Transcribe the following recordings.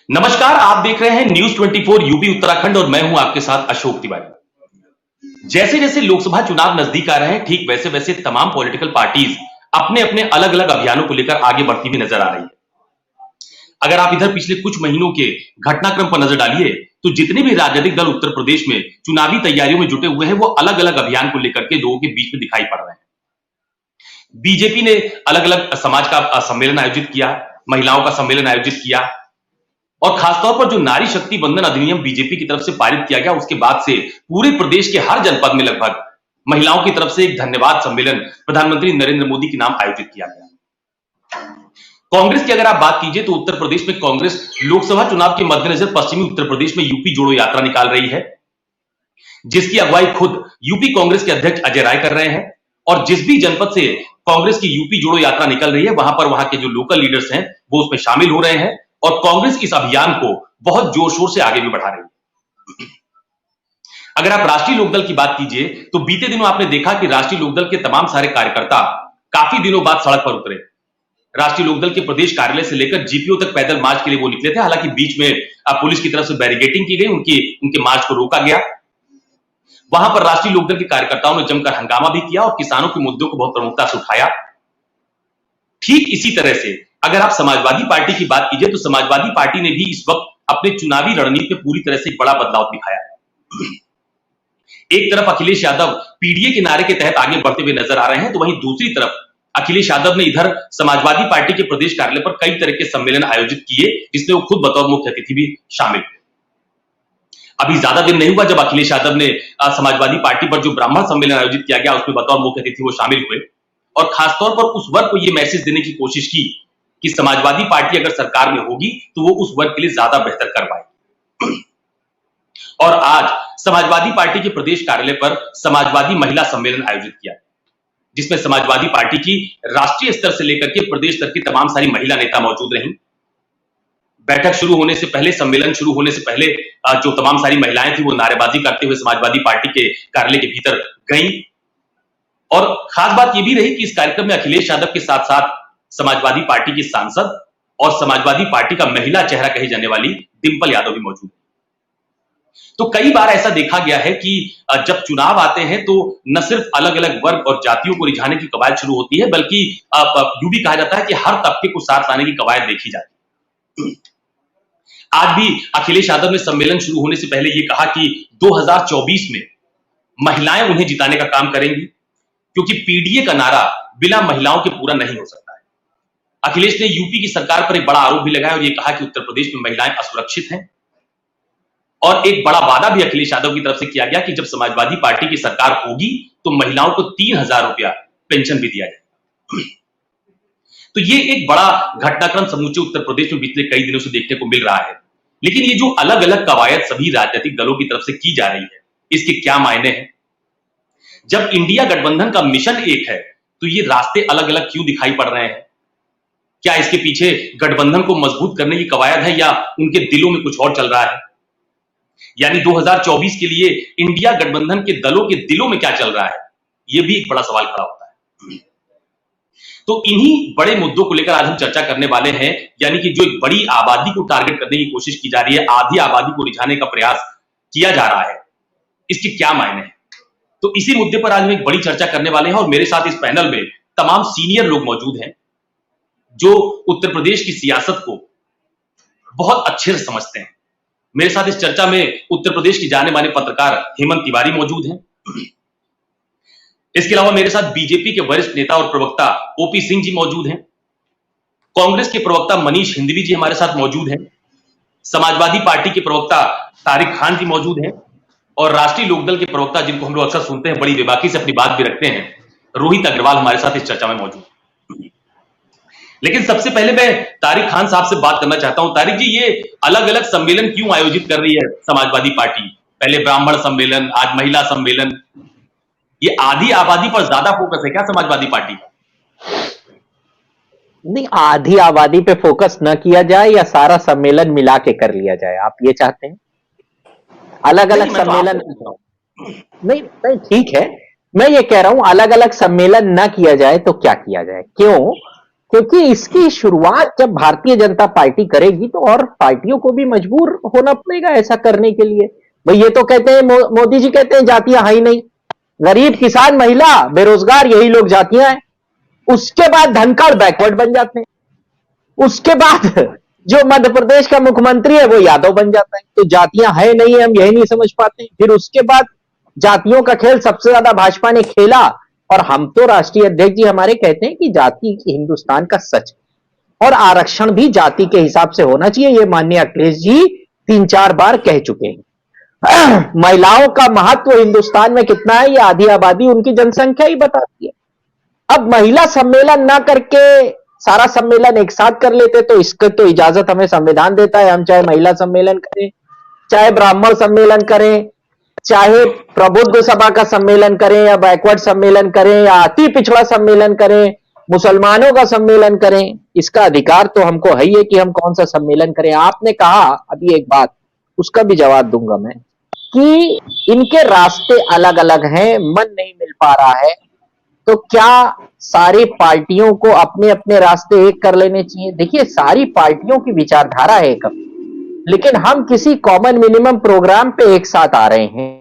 नमस्कार, आप देख रहे हैं न्यूज 24 यूपी उत्तराखंड और मैं हूं आपके साथ अशोक तिवारी। जैसे जैसे लोकसभा चुनाव नजदीक आ रहे हैं, ठीक वैसे वैसे तमाम पॉलिटिकल पार्टीज अपने अपने अलग अलग अभियानों को लेकर आगे बढ़ती हुई नजर आ रही है। अगर आप इधर पिछले कुछ महीनों के घटनाक्रम पर नजर डालिए तो जितने भी राजनीतिक दल उत्तर प्रदेश में चुनावी तैयारियों में जुटे हुए हैं, वो अलग अलग अभियान को लेकर के लोगों के बीच में दिखाई पड़ रहे हैं। बीजेपी ने अलग अलग समाज का सम्मेलन आयोजित किया, महिलाओं का सम्मेलन आयोजित किया और खासतौर पर जो नारी शक्ति वंदन अधिनियम बीजेपी की तरफ से पारित किया गया, उसके बाद से पूरे प्रदेश के हर जनपद में लगभग महिलाओं की तरफ से एक धन्यवाद सम्मेलन प्रधानमंत्री नरेंद्र मोदी के नाम आयोजित किया गया। कांग्रेस की अगर आप बात कीजिए तो उत्तर प्रदेश में कांग्रेस लोकसभा चुनाव के मद्देनजर पश्चिमी उत्तर प्रदेश में यूपी जोड़ो यात्रा निकाल रही है, जिसकी अगुवाई खुद यूपी कांग्रेस के अध्यक्ष अजय राय कर रहे हैं। और जिस भी जनपद से कांग्रेस की यूपी जोड़ो यात्रा निकल रही है, वहां पर वहां के जो लोकल लीडर्स हैं वो उसमें शामिल हो रहे हैं और कांग्रेस इस अभियान को बहुत जोर शोर से आगे भी बढ़ा रही है। अगर आप राष्ट्रीय लोकदल की बात कीजिए तो बीते दिनों आपने देखा कि राष्ट्रीय लोकदल के तमाम सारे कार्यकर्ता काफी दिनों बाद सड़क पर उतरे। राष्ट्रीय लोकदल के प्रदेश कार्यालय से लेकर जीपीओ तक पैदल मार्च के लिए वो निकले थे। हालांकि बीच में पुलिस की तरफ से बैरिकेडिंग की गई, उनके मार्च को रोका गया। वहां पर राष्ट्रीय लोकदल के कार्यकर्ताओं ने जमकर हंगामा भी किया और किसानों के मुद्दों को बहुत प्रमुखता से उठाया। ठीक इसी तरह से अगर आप समाजवादी पार्टी की बात कीजिए तो समाजवादी पार्टी ने भी इस वक्त अपने चुनावी रणनीति में पूरी तरह से एक बड़ा बदलाव दिखाया है। एक तरफ अखिलेश यादव पीडीए के नारे के तहत आगे बढ़ते हुए नजर आ रहे हैं, तो वहीं दूसरी तरफ अखिलेश यादव ने इधर समाजवादी पार्टी के प्रदेश कार्यालय पर कई तरह के सम्मेलन आयोजित किए, जिसमें वो खुद बतौर मुख्य अतिथि भी शामिल हुए। अभी ज्यादा दिन नहीं हुआ जब अखिलेश यादव ने समाजवादी पार्टी पर जो ब्राह्मण सम्मेलन आयोजित किया गया उसमें बतौर मुख्य अतिथि वो शामिल हुए और खासतौर पर उस वर्ग को यह मैसेज देने की कोशिश की कि समाजवादी पार्टी अगर सरकार में होगी तो वो उस वर्ग के लिए ज्यादा बेहतर कर पाएगी। और आज समाजवादी पार्टी के प्रदेश कार्यालय पर समाजवादी महिला सम्मेलन आयोजित किया, जिसमें समाजवादी पार्टी की राष्ट्रीय स्तर से लेकर के प्रदेश स्तर की तमाम सारी महिला नेता मौजूद रहीं। बैठक शुरू होने से पहले, सम्मेलन शुरू होने से पहले जो तमाम सारी महिलाएं थी वो नारेबाजी करते हुए समाजवादी पार्टी के कार्यालय के भीतर गईं। और खास बात यह भी रही कि इस कार्यक्रम में अखिलेश यादव के साथ साथ समाजवादी पार्टी की सांसद और समाजवादी पार्टी का महिला चेहरा कही जाने वाली डिंपल यादव भी मौजूद है। तो कई बार ऐसा देखा गया है कि जब चुनाव आते हैं तो न सिर्फ अलग अलग वर्ग और जातियों को रिझाने की कवायद शुरू होती है, बल्कि यूं भी कहा जाता है कि हर तबके को साथ लाने की कवायद देखी जाती है। आज भी अखिलेश यादव ने सम्मेलन शुरू होने से पहले यह कहा कि 2024 में महिलाएं उन्हें जिताने का काम करेंगी, क्योंकि पीडीए का नारा बिना महिलाओं के पूरा नहीं हो सकता है। अखिलेश ने यूपी की सरकार पर एक बड़ा आरोप भी लगाया और यह कहा कि उत्तर प्रदेश में महिलाएं असुरक्षित हैं। और एक बड़ा वादा भी अखिलेश यादव की तरफ से किया गया कि जब समाजवादी पार्टी की सरकार होगी तो महिलाओं को 3000 रुपया पेंशन भी दिया जाएगा। तो ये एक बड़ा घटनाक्रम समूचे उत्तर प्रदेश में पिछले कई दिनों से देखने को मिल रहा है। लेकिन ये जो अलग अलग कवायद सभी राजनीतिक दलों की तरफ से की जा रही है, इसके क्या मायने हैं? जब इंडिया गठबंधन का मिशन एक है तो ये रास्ते अलग अलग क्यों दिखाई पड़ रहे हैं? क्या इसके पीछे गठबंधन को मजबूत करने की कवायद है या उनके दिलों में कुछ और चल रहा है? यानी 2024 के लिए इंडिया गठबंधन के दलों के दिलों में क्या चल रहा है, यह भी एक बड़ा सवाल खड़ा होता है। तो इन्हीं बड़े मुद्दों को लेकर आज हम चर्चा करने वाले हैं। यानी कि जो एक बड़ी आबादी को टारगेट करने की कोशिश की जा रही है, आधी आबादी को रिझाने का प्रयास किया जा रहा है, इसके क्या मायने हैं? तो इसी मुद्दे पर आज हम एक बड़ी चर्चा करने वाले हैं और मेरे साथ इस पैनल में तमाम सीनियर लोग मौजूद हैं जो उत्तर प्रदेश की सियासत को बहुत अच्छे से समझते हैं। मेरे साथ इस चर्चा में उत्तर प्रदेश की जाने माने पत्रकार हेमंत तिवारी मौजूद हैं। इसके अलावा मेरे साथ बीजेपी के वरिष्ठ नेता और प्रवक्ता ओपी सिंह जी मौजूद हैं। कांग्रेस के प्रवक्ता मनीष हिंदवी जी हमारे साथ मौजूद हैं। समाजवादी पार्टी के प्रवक्ता तारिक खान जी मौजूद हैं और राष्ट्रीय लोकदल के प्रवक्ता, जिनको हम लोग अक्सर सुनते हैं, बड़ी बेबाकी से अपनी बात भी रखते हैं, रोहित अग्रवाल हमारे साथ इस चर्चा में मौजूद हैं। लेकिन सबसे पहले मैं तारिक खान साहब से बात करना चाहता हूं। तारिक जी, ये अलग अलग सम्मेलन क्यों आयोजित कर रही है समाजवादी पार्टी? पहले ब्राह्मण सम्मेलन, आज महिला सम्मेलन। ये आधी आबादी पर ज्यादा फोकस है क्या समाजवादी पार्टी का? नहीं, आधी आबादी पे फोकस न किया जाए या सारा सम्मेलन मिला के कर लिया जाए, आप ये चाहते हैं? अलग अलग सम्मेलन नहीं, ठीक है। मैं ये कह रहा हूं अलग अलग सम्मेलन न किया जाए तो क्या किया जाए? क्यों क्योंकि इसकी शुरुआत जब भारतीय जनता पार्टी करेगी तो और पार्टियों को भी मजबूर होना पड़ेगा ऐसा करने के लिए। भाई ये तो कहते हैं मोदी जी कहते हैं जातियां है ही नहीं, गरीब, किसान, महिला, बेरोजगार, यही लोग जातियां हैं। उसके बाद धनकर बैकवर्ड बन जाते हैं, उसके बाद जो मध्य प्रदेश का मुख्यमंत्री है वो यादव बन जाता है। तो जातियां है नहीं, हम यही नहीं समझ पाते। फिर उसके बाद जातियों का खेल सबसे ज्यादा भाजपा ने खेला, और हम तो राष्ट्रीय अध्यक्ष जी हमारे कहते हैं कि जाति हिंदुस्तान का सच, और आरक्षण भी जाति के हिसाब से होना चाहिए। ये माननीय अखिलेश जी 3-4 बार कह चुके हैं। महिलाओं का महत्व हिंदुस्तान में कितना है, ये आधी आबादी उनकी जनसंख्या ही बताती है। अब महिला सम्मेलन ना करके सारा सम्मेलन एक साथ कर लेते तो इसके तो इजाजत हमें संविधान देता है। हम चाहे महिला सम्मेलन करें, चाहे ब्राह्मण सम्मेलन करें, चाहे प्रबुद्ध सभा का सम्मेलन करें, या बैकवर्ड सम्मेलन करें, या अति पिछड़ा सम्मेलन करें, मुसलमानों का सम्मेलन करें, इसका अधिकार तो हमको है ही है कि हम कौन सा सम्मेलन करें। आपने कहा अभी एक बात, उसका भी जवाब दूंगा मैं, कि इनके रास्ते अलग अलग हैं, मन नहीं मिल पा रहा है, तो क्या सारी पार्टियों को अपने अपने रास्ते एक कर लेने चाहिए? देखिए, सारी पार्टियों की विचारधारा है एक, लेकिन हम किसी कॉमन मिनिमम प्रोग्राम पे एक साथ आ रहे हैं।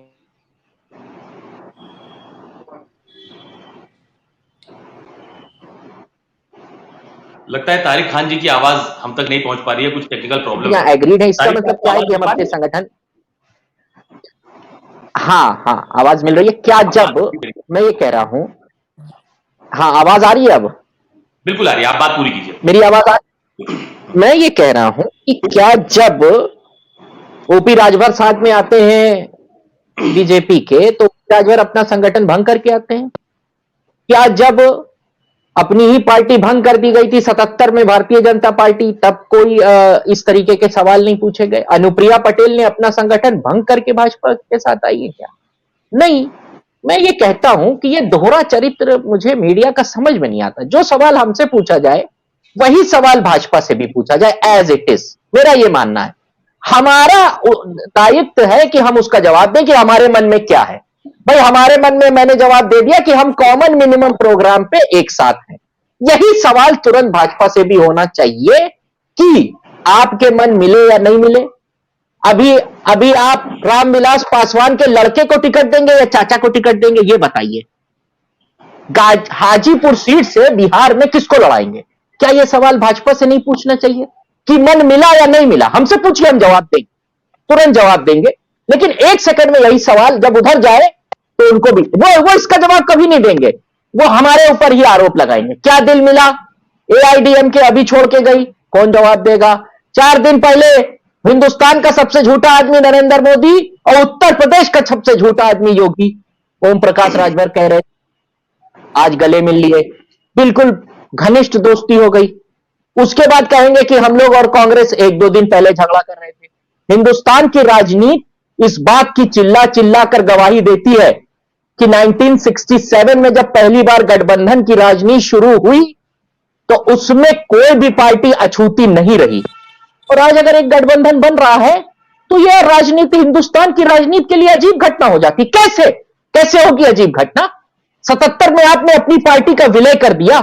लगता है तारिक खान जी की आवाज हम तक नहीं पहुंच पा रही है, कुछ टेक्निकल प्रॉब्लम है। एग्रीड है, इसका मतलब क्या है कि हम अपने संगठन, हाँ आवाज मिल रही है क्या? जब मैं ये कह रहा हूं, हाँ आवाज आ रही है अब? बिल्कुल आ रही है, आप बात पूरी कीजिए। मेरी आवाज आ रही? मैं ये कह रहा हूं कि क्या जब ओपी राजभर साथ में आते हैं बीजेपी के, तो राजभर अपना संगठन भंग करके आते हैं? क्या जब अपनी ही पार्टी भंग कर दी गई थी 77 में भारतीय जनता पार्टी, तब कोई इस तरीके के सवाल नहीं पूछे गए? अनुप्रिया पटेल ने अपना संगठन भंग करके भाजपा के साथ आई है क्या? नहीं। मैं ये कहता हूं कि ये दोहरा चरित्र मुझे मीडिया का समझ में नहीं आता। जो सवाल हमसे पूछा जाए वही सवाल भाजपा से भी पूछा जाए एज इट इज, मेरा ये मानना है। हमारा दायित्व है कि हम उसका जवाब दें कि हमारे मन में क्या है। भाई हमारे मन में मैंने जवाब दे दिया कि हम कॉमन मिनिमम प्रोग्राम पे एक साथ हैं। यही सवाल तुरंत भाजपा से भी होना चाहिए कि आपके मन मिले या नहीं मिले। अभी आप रामविलास पासवान के लड़के को टिकट देंगे या चाचा को टिकट देंगे, ये बताइए। हाजीपुर सीट से बिहार में किसको लड़ाएंगे? क्या यह सवाल भाजपा से नहीं पूछना चाहिए कि मन मिला या नहीं मिला? हमसे पूछिए, हम जवाब देंगे, तुरंत जवाब देंगे। लेकिन एक सेकंड में यही सवाल जब उधर जाए तो उनको भी वो इसका जवाब कभी नहीं देंगे। वो हमारे ऊपर ही आरोप लगाएंगे। क्या दिल मिला? एआईडीएमके अभी छोड़ के गई, कौन जवाब देगा? 4 दिन पहले हिंदुस्तान का सबसे झूठा आदमी नरेंद्र मोदी और उत्तर प्रदेश का सबसे झूठा आदमी योगी ओम प्रकाश राजभर कह रहे, आज गले मिल लिए, बिल्कुल घनिष्ठ दोस्ती हो गई। उसके बाद कहेंगे कि हम लोग और कांग्रेस 1-2 दिन पहले झगड़ा कर रहे थे। हिंदुस्तान की राजनीति इस बात की चिल्ला चिल्ला कर गवाही देती है कि 1967 में जब पहली बार गठबंधन की राजनीति शुरू हुई तो उसमें कोई भी पार्टी अछूती नहीं रही। और आज अगर एक गठबंधन बन रहा है तो यह राजनीति हिंदुस्तान की राजनीति के लिए अजीब घटना हो जाती। कैसे होगी अजीब घटना? 77 में आपने अपनी पार्टी का विलय कर दिया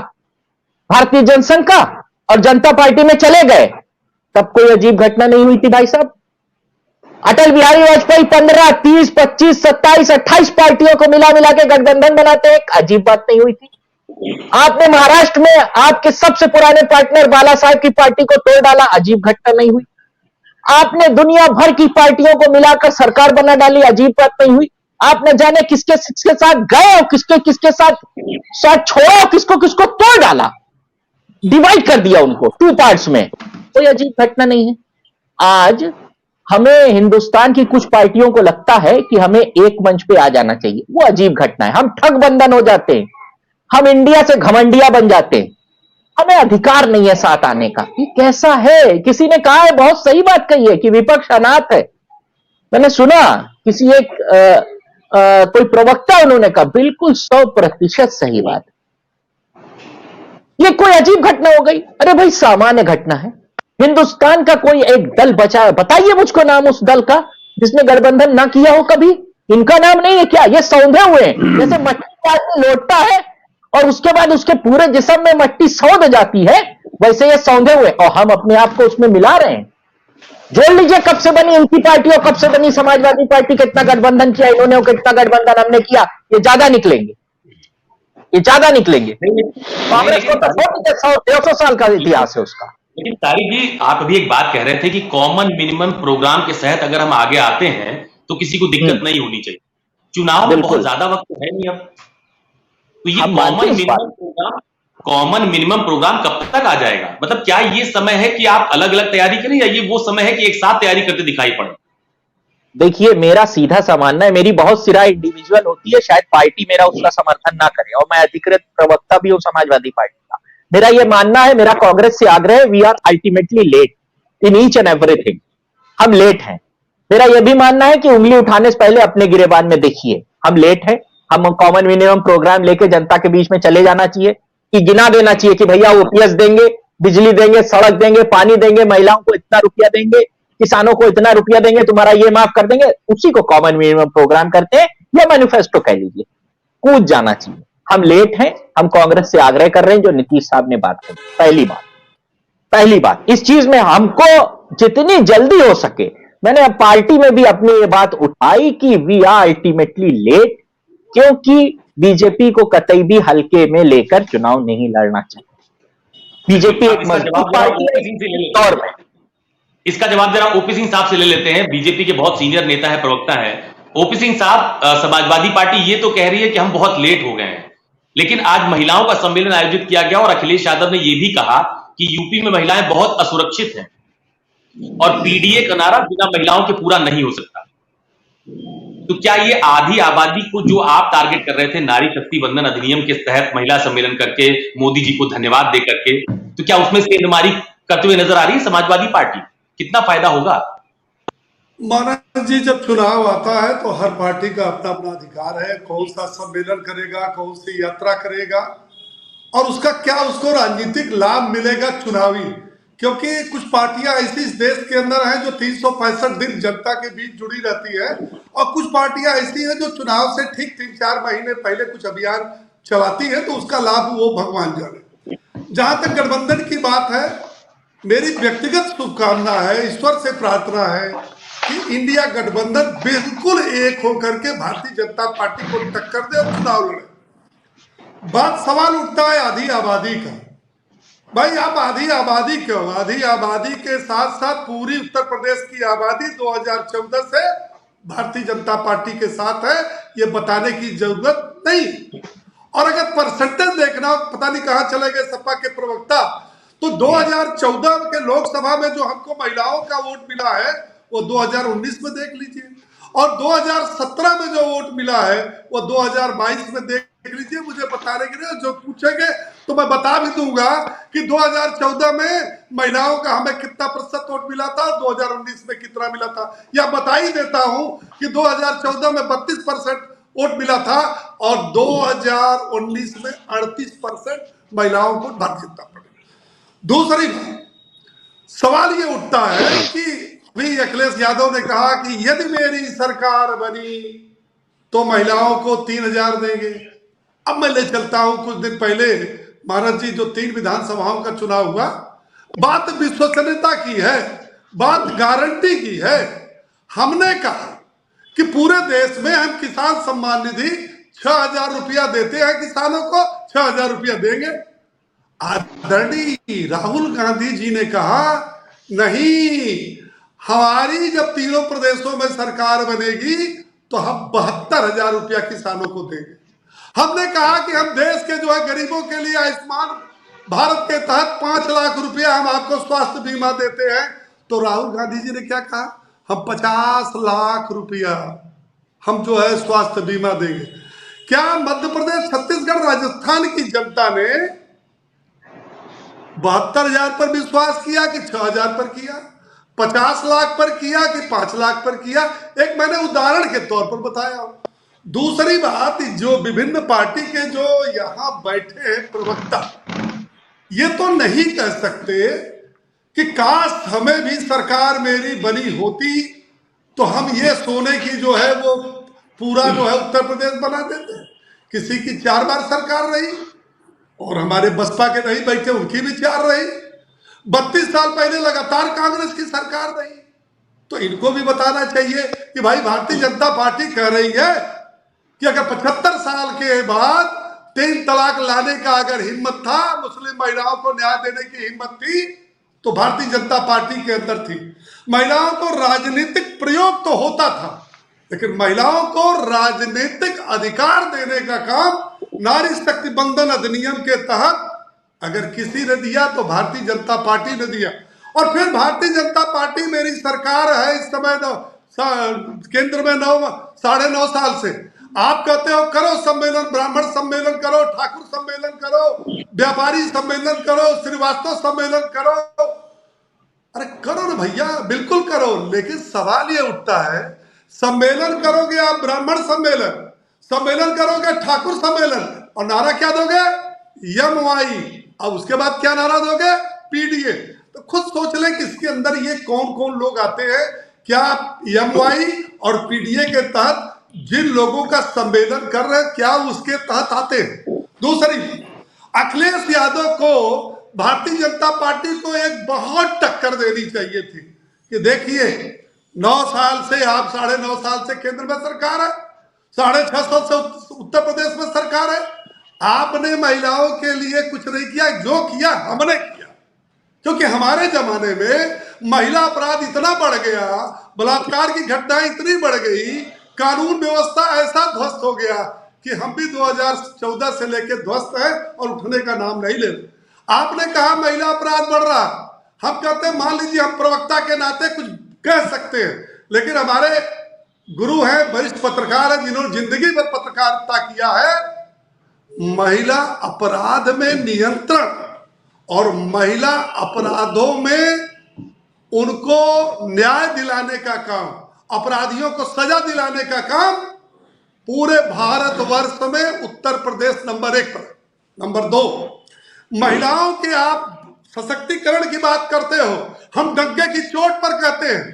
भारतीय जनसंघ का और जनता पार्टी में चले गए, तब कोई अजीब घटना नहीं हुई थी भाई साहब। अटल बिहारी वाजपेयी 15, 30, 25, 27, 28 पार्टियों को मिला के गठबंधन बनाते, एक अजीब बात नहीं हुई थी। आपने महाराष्ट्र में आपके सबसे पुराने पार्टनर बाला साहब की पार्टी को तोड़ डाला, अजीब घटना नहीं हुई। आपने दुनिया भर की पार्टियों को मिलाकर सरकार बना डाली, अजीब बात नहीं हुई। आपने जाने किसके साथ गए और किसके साथ छोड़ा, किसको तोड़ डाला, डिवाइड कर दिया उनको 2 पार्ट्स में, कोई अजीब घटना नहीं है। आज हमें हिंदुस्तान की कुछ पार्टियों को लगता है कि हमें एक मंच पे आ जाना चाहिए, वो अजीब घटना है। हम ठग बंधन हो जाते हैं, हम इंडिया से घमंडिया बन जाते हैं, हमें अधिकार नहीं है साथ आने का। ये कैसा है? किसी ने कहा है, बहुत सही बात कही है कि विपक्ष अनाथ है। मैंने सुना किसी एक कोई प्रवक्ता, उन्होंने कहा बिल्कुल 100% सही बात। ये कोई अजीब घटना हो गई? अरे भाई सामान्य घटना है। हिंदुस्तान का कोई एक दल बचा है, बताइए मुझको नाम उस दल का जिसने गठबंधन ना किया हो कभी। इनका नाम नहीं है क्या? ये सौंधे हुए हैं, जैसे मछली आदमी लौटता है और उसके बाद उसके पूरे जिस्म में मट्टी सौंध जाती है, वैसे ये सौंधे हुए और हम अपने आप को उसमें मिला रहे हैं। जोड़ लीजिए कब से बनी इनकी पार्टी और कब से बनी समाजवादी पार्टी, कितना गठबंधन किया इन्होंने और कितना गठबंधन हमने किया, ये ज्यादा निकलेंगे, ये ज्यादा निकलेंगे। कांग्रेस को तो 100-150 साल का इतिहास है उसका। लेकिन तारिक जी, आप अभी एक बात कह रहे थे कि कॉमन मिनिमम प्रोग्राम के तहत अगर हम आगे आते हैं तो किसी को दिक्कत नहीं होनी चाहिए। चुनाव में बहुत ज्यादा वक्त है नहीं अब, तो ये कॉमन मिनिमम प्रोग्राम कब तक आ जाएगा? मतलब क्या ये समय है कि आप अलग अलग तैयारी करें, या ये वो समय है कि एक साथ तैयारी करते दिखाई पड़े? देखिए, मेरा सीधा सा मानना है, मेरी बहुत सी राय इंडिविजुअल होती है, शायद पार्टी मेरा उसका समर्थन ना करे, और मैं अधिकृत प्रवक्ता भी हूं समाजवादी पार्टी का। मेरा यह मानना है, मेरा कांग्रेस से आग्रह है, we are ultimately late in each and everything. हम लेट हैं। मेरा यह भी मानना है कि उंगली उठाने से पहले अपने गिरेबान में देखिए, हम लेट हैं। हम कॉमन मिनिमम प्रोग्राम लेके जनता के बीच में चले जाना चाहिए, कि गिना देना चाहिए कि भैया ओपीएस देंगे, बिजली देंगे, सड़क देंगे, पानी देंगे, महिलाओं को इतना रुपया देंगे, किसानों को इतना रुपया देंगे, तुम्हारा ये माफ कर देंगे। उसी को कॉमन मिनिमम प्रोग्राम करते हैं, या मैनिफेस्टो कह लीजिए। कूद जाना चाहिए। हम लेट हैं। हम कांग्रेस से आग्रह कर रहे हैं, जो नीतीश साहब ने बात करी। पहली बात इस चीज में हमको जितनी जल्दी हो सके, मैंने अब पार्टी में भी अपनी ये बात उठाई कि वी आर अल्टीमेटली लेट, क्योंकि बीजेपी को कतई भी हल्के में लेकर चुनाव नहीं लड़ना चाहिए। बीजेपी एक मजबूत पार्टी है तौर में। इसका जवाब जरा ओपी सिंह साहब से ले लेते हैं। बीजेपी के बहुत सीनियर नेता है, प्रवक्ता है। ओपी सिंह साहब, समाजवादी पार्टी ये तो कह रही है कि हम बहुत लेट हो गए हैं, लेकिन आज महिलाओं का सम्मेलन आयोजित किया गया और अखिलेश यादव ने यह भी कहा कि यूपी में महिलाएं बहुत असुरक्षित हैं और पीडीए का नारा बिना महिलाओं के पूरा नहीं हो सकता। तो क्या ये आधी आबादी को जो आप टारगेट कर रहे थे नारी शक्ति बंधन अधिनियम के तहत महिला सम्मेलन करके, मोदी जी को धन्यवाद दे करके, तो क्या उसमें सेंधमारी करते हुए नजर आ रही है समाजवादी पार्टी? कितना फायदा होगा? महाराज जी, जब चुनाव आता है तो हर पार्टी का अपना अपना अधिकार है, कौन सा सम्मेलन करेगा, कौन सी यात्रा करेगा, और उसका क्या उसको राजनीतिक लाभ मिलेगा चुनावी। क्योंकि कुछ पार्टियां ऐसी इस देश के अंदर हैं जो 365 दिन जनता के बीच जुड़ी रहती है, और कुछ पार्टियां ऐसी हैं जो चुनाव से ठीक 3-4 महीने पहले कुछ अभियान चलाती है, तो उसका लाभ वो भगवान जाने। जहां तक गठबंधन की बात है, मेरी व्यक्तिगत शुभकामना है, ईश्वर से प्रार्थना है कि इंडिया गठबंधन बिल्कुल एक होकर के भारतीय जनता पार्टी को टक्कर दे और चुनाव लड़े। बात सवाल उठता है आधी आबादी का। भाई, आप आधी आबादी क्यों? आधी आबादी के साथ साथ पूरी उत्तर प्रदेश की आबादी 2014 से भारतीय जनता पार्टी के साथ है, ये बताने की जरूरत नहीं। और अगर परसेंटेज देखना, पता नहीं कहां चले गए सपा के प्रवक्ता, तो 2014 के लोकसभा में जो हमको महिलाओं का वोट मिला है वो 2019 में देख लीजिए, और 2017 में जो वोट मिला है वो 2022 में देख लीजिए। मुझे बताने के लिए जो पूछेंगे तो मैं बता भी दूंगा कि 2014 में महिलाओं का हमें कितना प्रतिशत वोट मिला था, 2019 में कितना मिला था। या बता ही देता हूं कि 2014 में 32% वोट मिला था और 2019 में 38% महिलाओं को भारतीय जनता पार्टी। दूसरी बात, सवाल ये उठता है कि भी अखिलेश यादव ने कहा कि यदि मेरी सरकार बनी तो महिलाओं को 3,000 देंगे। अब मैं ले चलता हूं, कुछ दिन पहले महाराज जी जो 3 विधानसभाओं का चुनाव हुआ, बात विश्वसनीयता की है, बात गारंटी की है। हमने कहा कि पूरे देश में हम किसान सम्मान निधि 6,000 रुपया देते हैं, किसानों को 6,000 रुपया देंगे। आदरणीय राहुल गांधी जी ने कहा नहीं, हमारी जब तीनों प्रदेशों में सरकार बनेगी तो हम 72,000 रुपया किसानों को देंगे। हमने कहा कि हम देश के जो है गरीबों के लिए आयुष्मान भारत के तहत 5 लाख रुपया हम आपको स्वास्थ्य बीमा देते हैं। तो राहुल गांधी जी ने क्या कहा, हम 50 लाख रुपया हम जो है स्वास्थ्य बीमा देंगे। क्या मध्य प्रदेश, छत्तीसगढ़, राजस्थान की जनता ने 72,000 पर विश्वास किया कि 6,000 पर किया, 50 लाख पर किया कि 5 लाख पर किया? एक मैंने उदाहरण के तौर पर बताया। दूसरी बात, जो विभिन्न पार्टी के जो यहां बैठे हैं प्रवक्ता, ये तो नहीं कह सकते कि काश हमें भी सरकार मेरी बनी होती तो हम ये सोने की जो है वो पूरा जो है उत्तर प्रदेश बना देते। किसी की 4 बार सरकार रही, और हमारे बसपा के नहीं बैठे, उनकी भी 4 रही। 32 साल पहले लगातार कांग्रेस की सरकार रही। तो इनको भी बताना चाहिए कि भाई भारतीय जनता पार्टी कह रही है कि अगर 75 साल के बाद 3 तलाक लाने का अगर हिम्मत था, मुस्लिम महिलाओं को न्याय देने की हिम्मत थी, तो भारतीय जनता पार्टी के अंदर थी। महिलाओं को राजनीतिक प्रयोग तो होता था, लेकिन महिलाओं को राजनीतिक अधिकार देने का काम नारी शक्ति बंधन अधिनियम के तहत अगर किसी ने दिया तो भारतीय जनता पार्टी ने दिया। और फिर भारतीय जनता पार्टी मेरी सरकार है इस समय केंद्र में 9.5 साल से। आप कहते हो करो सम्मेलन, ब्राह्मण सम्मेलन करो, ठाकुर सम्मेलन करो, व्यापारी सम्मेलन करो, श्रीवास्तव सम्मेलन करो। अरे करो ना भैया, बिल्कुल करो, लेकिन सवाल ये उठता है, सम्मेलन करोगे आप, ब्राह्मण सम्मेलन, सम्मेलन करोगे ठाकुर सम्मेलन, और नारा क्या दोगे? यमवाई। अब उसके बाद क्या नारा दोगे? पीडीए। तो खुद सोच लें कि इसके अंदर ये कौन कौन लोग आते हैं। क्या यमवाई और पीडीए के तहत जिन लोगों का सम्मेलन कर रहे हैं, क्या उसके तहत आते हैं? दूसरी, अखिलेश यादव को भारतीय जनता पार्टी को एक बहुत टक्कर देनी चाहिए थी कि देखिए 9 साल से आप 9.5 साल से केंद्र में सरकार है, 6.5 साल से उत्तर प्रदेश में सरकार है, आपने महिलाओं के लिए कुछ नहीं किया। जो किया हमने किया, क्योंकि हमारे जमाने में महिला अपराध इतना बढ़ गया, बलात्कार की घटनाएं इतनी बढ़ गई, कानून व्यवस्था ऐसा ध्वस्त हो गया कि हम भी 2014 से लेकर ध्वस्त है और उठने का नाम नहीं ले रहे। आपने कहा महिला अपराध बढ़ रहा, हम कहते हैं मान लीजिए हम प्रवक्ता के नाते कुछ कह सकते हैं, लेकिन हमारे गुरु हैं, वरिष्ठ पत्रकार हैं, जिन्होंने जिंदगी भर पत्रकारिता किया है, महिला अपराध में नियंत्रण और महिला अपराधों में उनको न्याय दिलाने का काम, अपराधियों को सजा दिलाने का काम पूरे भारतवर्ष में उत्तर प्रदेश नंबर 1 पर। नंबर 2, महिलाओं के आप सशक्तिकरण की बात करते हो, हम डंके की चोट पर कहते हैं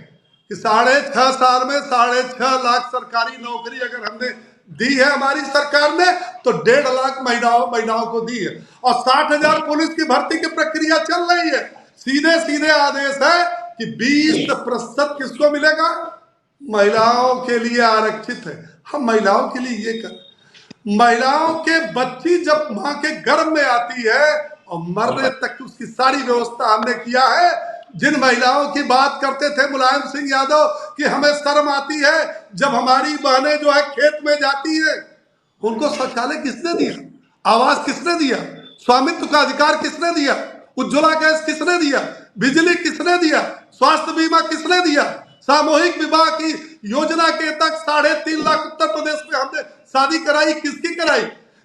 कि 6.5 साल में 6.5 लाख सरकारी नौकरी अगर हमने दी है हमारी सरकार ने, तो 1.5 लाख महिलाओं को दी है, और 60,000 पुलिस की भर्ती की प्रक्रिया चल रही है। सीधे सीधे आदेश है कि 20% किसको मिलेगा? महिलाओं के लिए आरक्षित है। हम महिलाओं के लिए ये कर, महिलाओं के बच्ची जब मां के गर्भ में आती है और मरने तक उसकी सारी व्यवस्था हमने किया है। जिन महिलाओं की बात करते थे मुलायम सिंह यादव कि हमें शर्म आती है जब हमारी बहनें जो है खेत में जाती है, उनको शौचालय किसने दिया? आवास किसने दिया? स्वामित्व का अधिकार किसने दिया? उज्ज्वला गैस किसने दिया? बिजली किसने दिया? स्वास्थ्य बीमा किसने दिया? सामूहिक विवाह की योजना के तक 3.5 लाख उत्तर प्रदेश में हमने शादी कराई, किसकी कराई?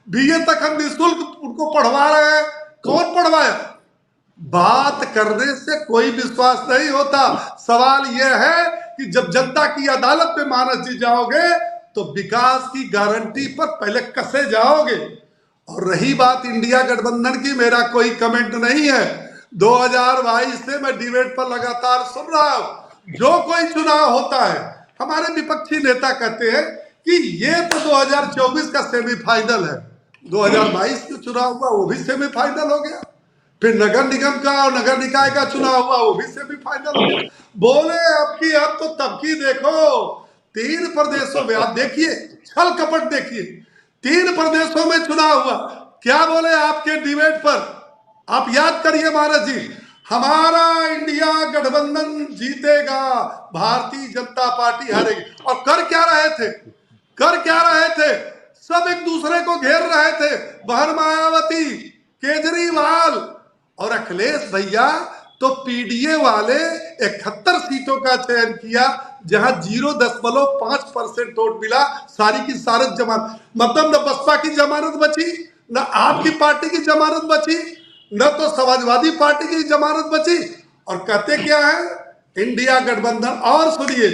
बीए तक हम निःशुल्क उनको पढ़वा रहे हैं, कौन पढ़वाया? बात करने से कोई विश्वास नहीं होता। सवाल यह है कि जब जनता की अदालत में मानस जी जाओगे तो विकास की गारंटी पर पहले कसे जाओगे। और रही बात इंडिया गठबंधन की, मेरा कोई कमेंट नहीं है। 2022 से मैं डिबेट पर लगातार सुन रहा हूं। जो कोई चुनाव होता है, हमारे विपक्षी नेता कहते हैं कि ये तो 2024 का सेमीफाइनल है, 2022 का चुनाव हुआ वो भी सेमीफाइनल हो गया, फिर नगर निगम का और नगर निकाय का चुनाव हुआ वो भी सेमीफाइनल हो गया। बोले अब की अब तो तबकी देखो, 3 प्रदेशों में आप देखिए, छल कपट देखिए, 3 प्रदेशों में चुनाव हुआ। क्या बोले आपके डिबेट पर? आप याद करिए महाराज जी, हमारा इंडिया गठबंधन जीतेगा, भारतीय जनता पार्टी हारेगी। और कर क्या रहे थे? कर क्या रहे थे? सब एक दूसरे को घेर रहे थे। बहन मायावती, केजरीवाल और अखिलेश भैया तो पीडीए वाले 71 सीटों का चयन किया, जहां 0.5% वोट मिला। सारी की सारी जमानत, मतलब न बसपा की जमानत बची, न आपकी पार्टी की जमानत बची, न तो समाजवादी पार्टी की जमानत बची। और कहते क्या है? इंडिया गठबंधन। और सुनिए,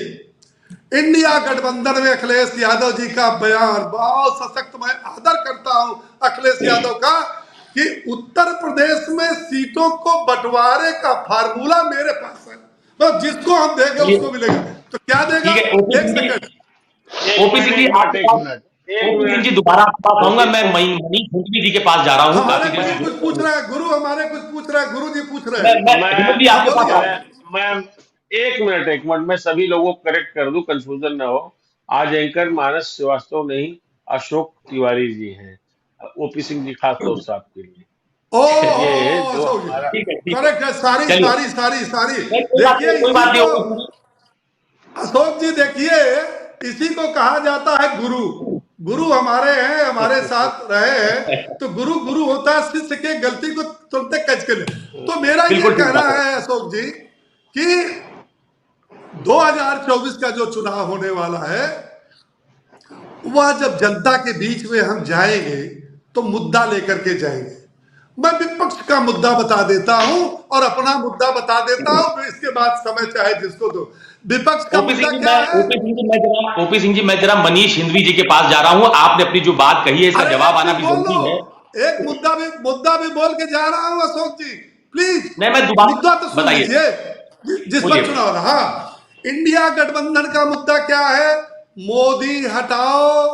इंडिया गठबंधन में अखिलेश यादव जी का बयान बहुत सशक्त, मैं आदर करता हूं अखिलेश यादव का, कि उत्तर प्रदेश में सीटों को बंटवारे का फार्मूला मेरे पास है, तो जिसको हम देंगे उसको मिलेगा। तो क्या देगा? एक सेकंड, ओपीसी की 8 मिनट एक ओपी सिंह जी मिनट। दोबारा आपके पास आऊंगा। मैं मनीष हिंदवी जी के पास जा रहा हूँ, हमारे काफी देर गुरु से कुछ पूछ रहा है, गुरु हमारे कुछ पूछ रहा है, गुरु जी पूछ रहे हैं। मैं हिम्मत भी मैं आपके पास बोलिए। आऊंगा। मैं एक मिनट मैं सभी लोगों को करेक्ट कर दूं, कंफ्यूजन ना हो। आज एंकर मानस श्रीवास्तव नहीं, अशोक तिवारी जी हैं। ओपी सिंह जी खास तौर से आपके लिए। ओ ये जो अशोक जी, हमारा ठीक है, ठीक है। करेक्ट है। सारी चलिए, सारी सारी सारी नहीं, कोई बात देखिए नहीं, कोई इसी बात नहीं, को, ओपी सिंह जी। अशोक जी देखिए, इसी को कहा जाता है गुरु। गुरु हमारे हैं, हमारे साथ रहे हैं, तो गुरु गुरु होता है शिष्य के गलती को तुरंत कैच कर ले। तो मेरा ये बिल्कुल ठीक कहना बात है। है अशोक जी कि 2024 का जो चुनाव होने वाला है, वह जब जनता के बीच में हम जाएंगे तो मुद्दा लेकर के जाएंगे। मैं विपक्ष का मुद्दा बता देता हूं और अपना मुद्दा बता देता हूं, फिर इसके बाद समय चाहे जिसको दो। विपक्ष का ओपी मुद्दा सिंह जी, क्या है? ओपी सिंह जी, मैं जरा मनीष हिंदवी जी के पास जा रहा हूँ। आपने अपनी जो बात कही है, इसका अरे जवाब एक आना चीज भी बोल लो, जरूरी है। एक मुद्दा भी बोल के जा रहा हूं अशोक जी, प्लीज। नहीं, मैं दोबारा मुद्दा तो सुन बताइए, लीजिए जिस बोलिए। पर चुनाव रहा। इंडिया गठबंधन का मुद्दा क्या है? मोदी हटाओ,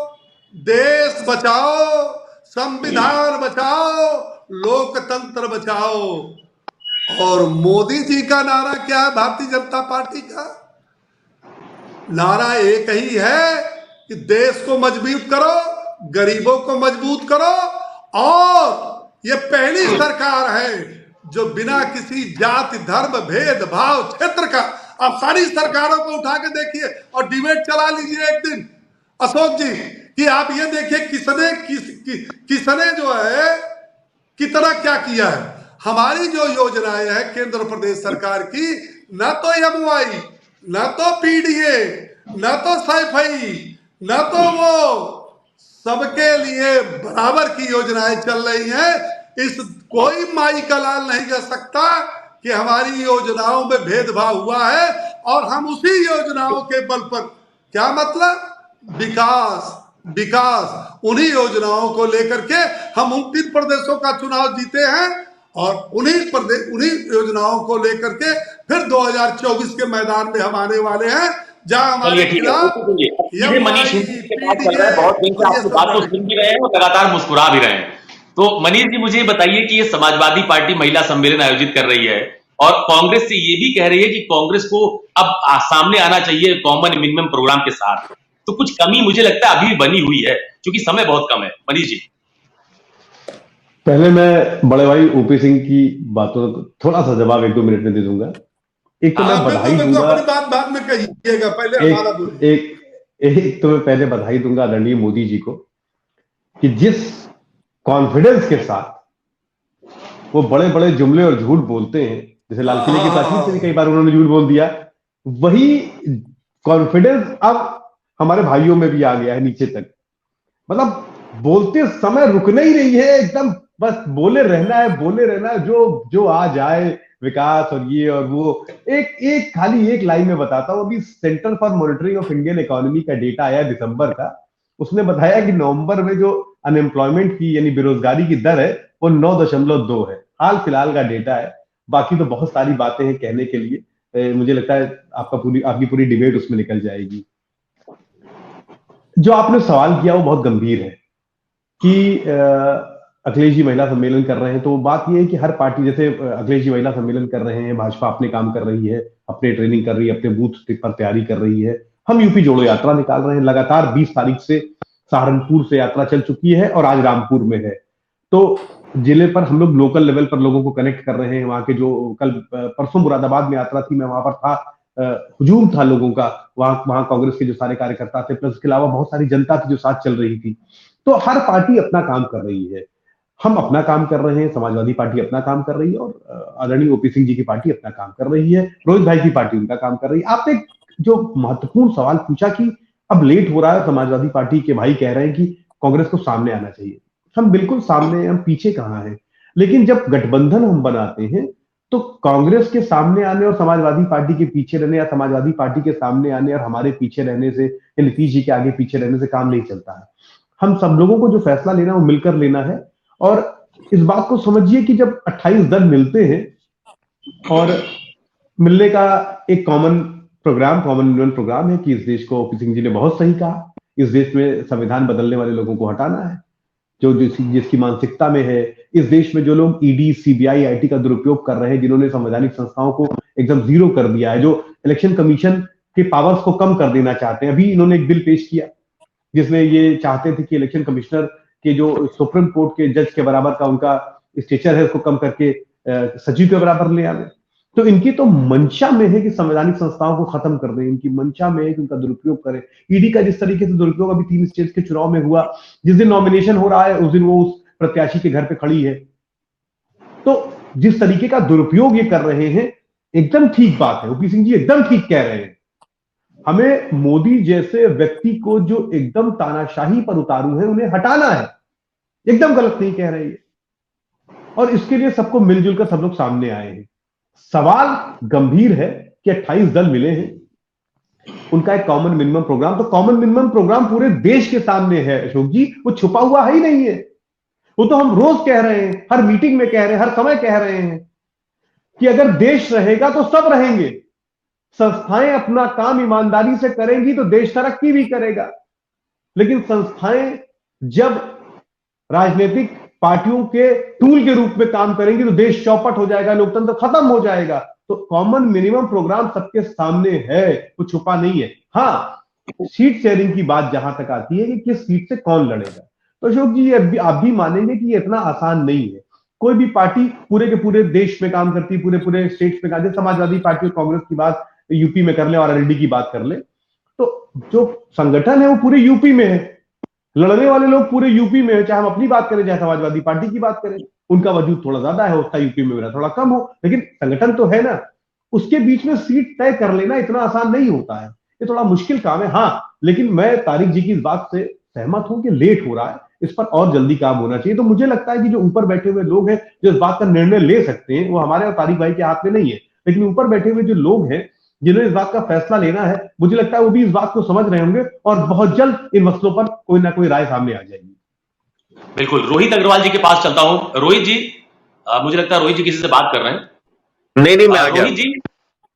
देश बचाओ, संविधान बचाओ, लोकतंत्र बचाओ। और मोदी जी का नारा क्या है? भारतीय जनता पार्टी का नारा एक ही है कि देश को मजबूत करो, गरीबों को मजबूत करो। और ये पहली सरकार है जो बिना किसी जाति धर्म भेदभाव क्षेत्र का, आप सारी सरकारों को उठा के देखिए और डिबेट चला लीजिए एक दिन अशोक जी, कि आप ये देखिए किसने जो है कितना क्या किया है। हमारी जो योजनाएं हैं केंद्र प्रदेश सरकार की, न तो एमवाई, न तो पीडीए, न तो सैफई, न तो वो सबके लिए बराबर की योजनाएं चल रही हैं। इस कोई माई का लाल नहीं कह सकता कि हमारी योजनाओं में भेदभाव हुआ है। और हम उसी योजनाओं के बल पर, क्या मतलब, विकास विकास, उन्हीं योजनाओं को लेकर के हम 29 प्रदेशों का चुनाव जीते हैं और उन्हीं योजनाओं को लेकर के फिर 2024 के मैदान में हम आने वाले हैं, जहां हमारे चलिए, ठीक है। खिलाफ सीधे मनीष हिंदवी जी के पास चल रहा है। बहुत दिन से और ये आपकी सब बात तो लड़े। सुन भी रहे हैं और लगातार मुस्कुरा भी रहे हैं। तो मनीष जी, मुझे ये बताइए कि ये समाजवादी पार्टी महिला सम्मेलन आयोजित कर रही है और कांग्रेस से ये भी कह रही है कि कांग्रेस को अब सामने आना चाहिए कॉमन मिनिमम प्रोग्राम के साथ। तो कुछ कमी मुझे लगता है अभी भी बनी हुई है, क्योंकि समय बहुत कम है। मनीष जी, पहले मैं बड़े भाई ओपी सिंह की बातों को थोड़ा सा जवाब 1-2 मिनट में दे दूंगा। एक तो मैं बधाई बिल्कुल दूंगा, अपनी बात बाद में कहिएगा, पहले हमारा बोलिए। एक तो मैं पहले बधाई दूंगा आदरणीय मोदी जी को कि जिस कॉन्फिडेंस के साथ वो बड़े बड़े जुमले और झूठ बोलते हैं, जैसे लाल किले की प्राचीर से भी कई बार उन्होंने झूठ बोल दिया, वही कॉन्फिडेंस अब हमारे भाइयों में भी आ गया है नीचे तक। मतलब बोलते समय रुकना ही नहीं है, एकदम बस बोले रहना है, जो आ जाए, विकास और ये और वो। एक खाली एक लाइन में बताता हूं, अभी centre for monitoring of Indian economy का डेटा आया दिसंबर का। उसने बताया कि नवंबर में जो अनएम्प्लॉयमेंट की यानी बेरोजगारी की दर है वो 9.2 है। हाल फिलहाल का डेटा है, बाकी तो बहुत सारी बातें हैं कहने के लिए। मुझे लगता है आपकी पूरी डिबेट उसमें निकल जाएगी। जो आपने सवाल किया वो बहुत गंभीर है कि अखिलेश जी महिला सम्मेलन कर रहे हैं, तो बात यह है कि हर पार्टी, जैसे अखिलेश जी महिला सम्मेलन कर रहे हैं, भाजपा अपने काम कर रही है, अपने ट्रेनिंग कर रही है, अपने बूथ पर तैयारी कर रही है। हम यूपी जोड़ो यात्रा निकाल रहे हैं, लगातार 20 तारीख से सहारनपुर से यात्रा चल चुकी है और आज रामपुर में है। तो जिले पर हम लोग लोकल लेवल पर लोगों को कनेक्ट कर रहे हैं। वहां के जो कल परसों मुरादाबाद में यात्रा थी, मैं वहां पर था, हुजूम था लोगों का, वहां कांग्रेस के जो सारे कार्यकर्ता थे, प्लस इसके अलावा बहुत सारी जनता थी जो साथ चल रही थी। तो हर पार्टी अपना काम कर रही है, हम अपना काम कर रहे हैं, समाजवादी पार्टी अपना काम कर रही है और आदरणीय ओपी सिंह जी की पार्टी अपना काम कर रही है, रोहित भाई की पार्टी उनका काम कर रही है। आपने जो महत्वपूर्ण सवाल पूछा कि अब लेट हो रहा है, समाजवादी पार्टी के भाई कह रहे हैं कि कांग्रेस को सामने आना चाहिए। हम बिल्कुल सामने, हम पीछे कहां हैं। लेकिन जब गठबंधन हम बनाते हैं तो कांग्रेस के सामने आने और समाजवादी पार्टी के पीछे रहने, या समाजवादी पार्टी के सामने आने और हमारे पीछे रहने से, या नीतीश जी के आगे पीछे रहने से काम नहीं चलता है। हम सब लोगों को जो फैसला लेना है वो मिलकर लेना है। और इस बात को समझिए कि जब 28 दल मिलते हैं और मिलने का एक कॉमन मिनिमम प्रोग्राम है कि इस देश को, ओपी सिंह जी ने बहुत सही कहा इस देश में संविधान बदलने वाले लोगों को हटाना है, जो जिसकी मानसिकता में है। इस देश में जो लोग ईडी, सीबीआई, आईटी का दुरुपयोग कर रहे हैं, जिन्होंने संवैधानिक संस्थाओं को एकदम जीरो कर दिया है, जो इलेक्शन कमीशन के पावर्स को कम कर देना चाहते हैं। अभी इन्होंने एक बिल पेश किया जिसमें ये चाहते थे कि इलेक्शन कमिश्नर के जो सुप्रीम कोर्ट के जज के बराबर का उनका स्टेचर है उसको कम करके सचिव के बराबर ले आवे। तो इनकी तो मंशा में है कि संवैधानिक संस्थाओं को खत्म कर दें, इनकी मंशा में है कि उनका दुरुपयोग करें। ईडी का जिस तरीके से दुरुपयोग अभी 3 स्टेट के चुनाव में हुआ, जिस दिन नॉमिनेशन हो रहा है उस दिन वो उस प्रत्याशी के घर पे खड़ी है। तो जिस तरीके का दुरुपयोग ये कर रहे हैं, एकदम ठीक बात है, ओपी सिंह जी एकदम ठीक कह रहे हैं। हमें मोदी जैसे व्यक्ति को जो एकदम तानाशाही पर उतारू है उन्हें हटाना है, एकदम गलत नहीं कह रहे हैं। और इसके लिए सबको मिलजुल कर सब लोग सामने आए हैं। सवाल गंभीर है कि 28 दल मिले हैं, उनका एक कॉमन मिनिमम प्रोग्राम, तो कॉमन मिनिमम प्रोग्राम पूरे देश के सामने है अशोक जी, वो छुपा हुआ है ही नहीं है। वो तो हम रोज कह रहे हैं, हर मीटिंग में कह रहे हैं, हर समय कह रहे हैं कि अगर देश रहेगा तो सब रहेंगे, संस्थाएं अपना काम ईमानदारी से करेंगी तो देश तरक्की भी करेगा। लेकिन संस्थाएं जब राजनीतिक पार्टियों के टूल के रूप में काम करेंगी तो देश चौपट हो जाएगा, लोकतंत्र खत्म हो जाएगा। तो कॉमन मिनिमम प्रोग्राम सबके सामने है, वो छुपा नहीं है। हाँ, सीट शेयरिंग की बात जहां तक आती है कि किस सीट से कौन लड़ेगा, तो अशोक जी आप भी मानेंगे कि ये इतना आसान नहीं है। कोई भी पार्टी पूरे के पूरे देश में काम करती है, पूरे पूरे स्टेट्स में काम, समाजवादी पार्टी और कांग्रेस की बात यूपी में कर ले और आरएलडी की बात कर ले, तो जो संगठन है वो पूरे यूपी में है, लड़ने वाले लोग पूरे यूपी में है। चाहे हम अपनी बात करें, चाहे समाजवादी पार्टी की बात करें, उनका वजूद थोड़ा ज्यादा है, उसका यूपी में मेरा थोड़ा कम हो, लेकिन संगठन तो है ना। उसके बीच में सीट तय कर लेना इतना आसान नहीं होता है, ये थोड़ा मुश्किल काम है। हाँ, लेकिन मैं तारिक जी की इस बात से सहमत हूं कि लेट हो रहा है, इस पर और जल्दी काम होना चाहिए। तो मुझे लगता है कि जो ऊपर बैठे हुए लोग हैं जो इस बात का निर्णय ले सकते हैं, वो हमारे और तारिक भाई के हाथ में नहीं है, लेकिन ऊपर बैठे हुए जो लोग हैं जिन्हें इस बात का फैसला लेना है, मुझे लगता है वो भी इस बात को समझ रहे होंगे और बहुत जल्द इन मसलों पर कोई ना कोई राय सामने आ जाएगी। बिल्कुल, रोहित अग्रवाल जी के पास चलता हूं। रोहित जी, मुझे लगता है रोहित जी किसी से बात कर रहे हैं। नहीं मैं आ गया। रोहित जी,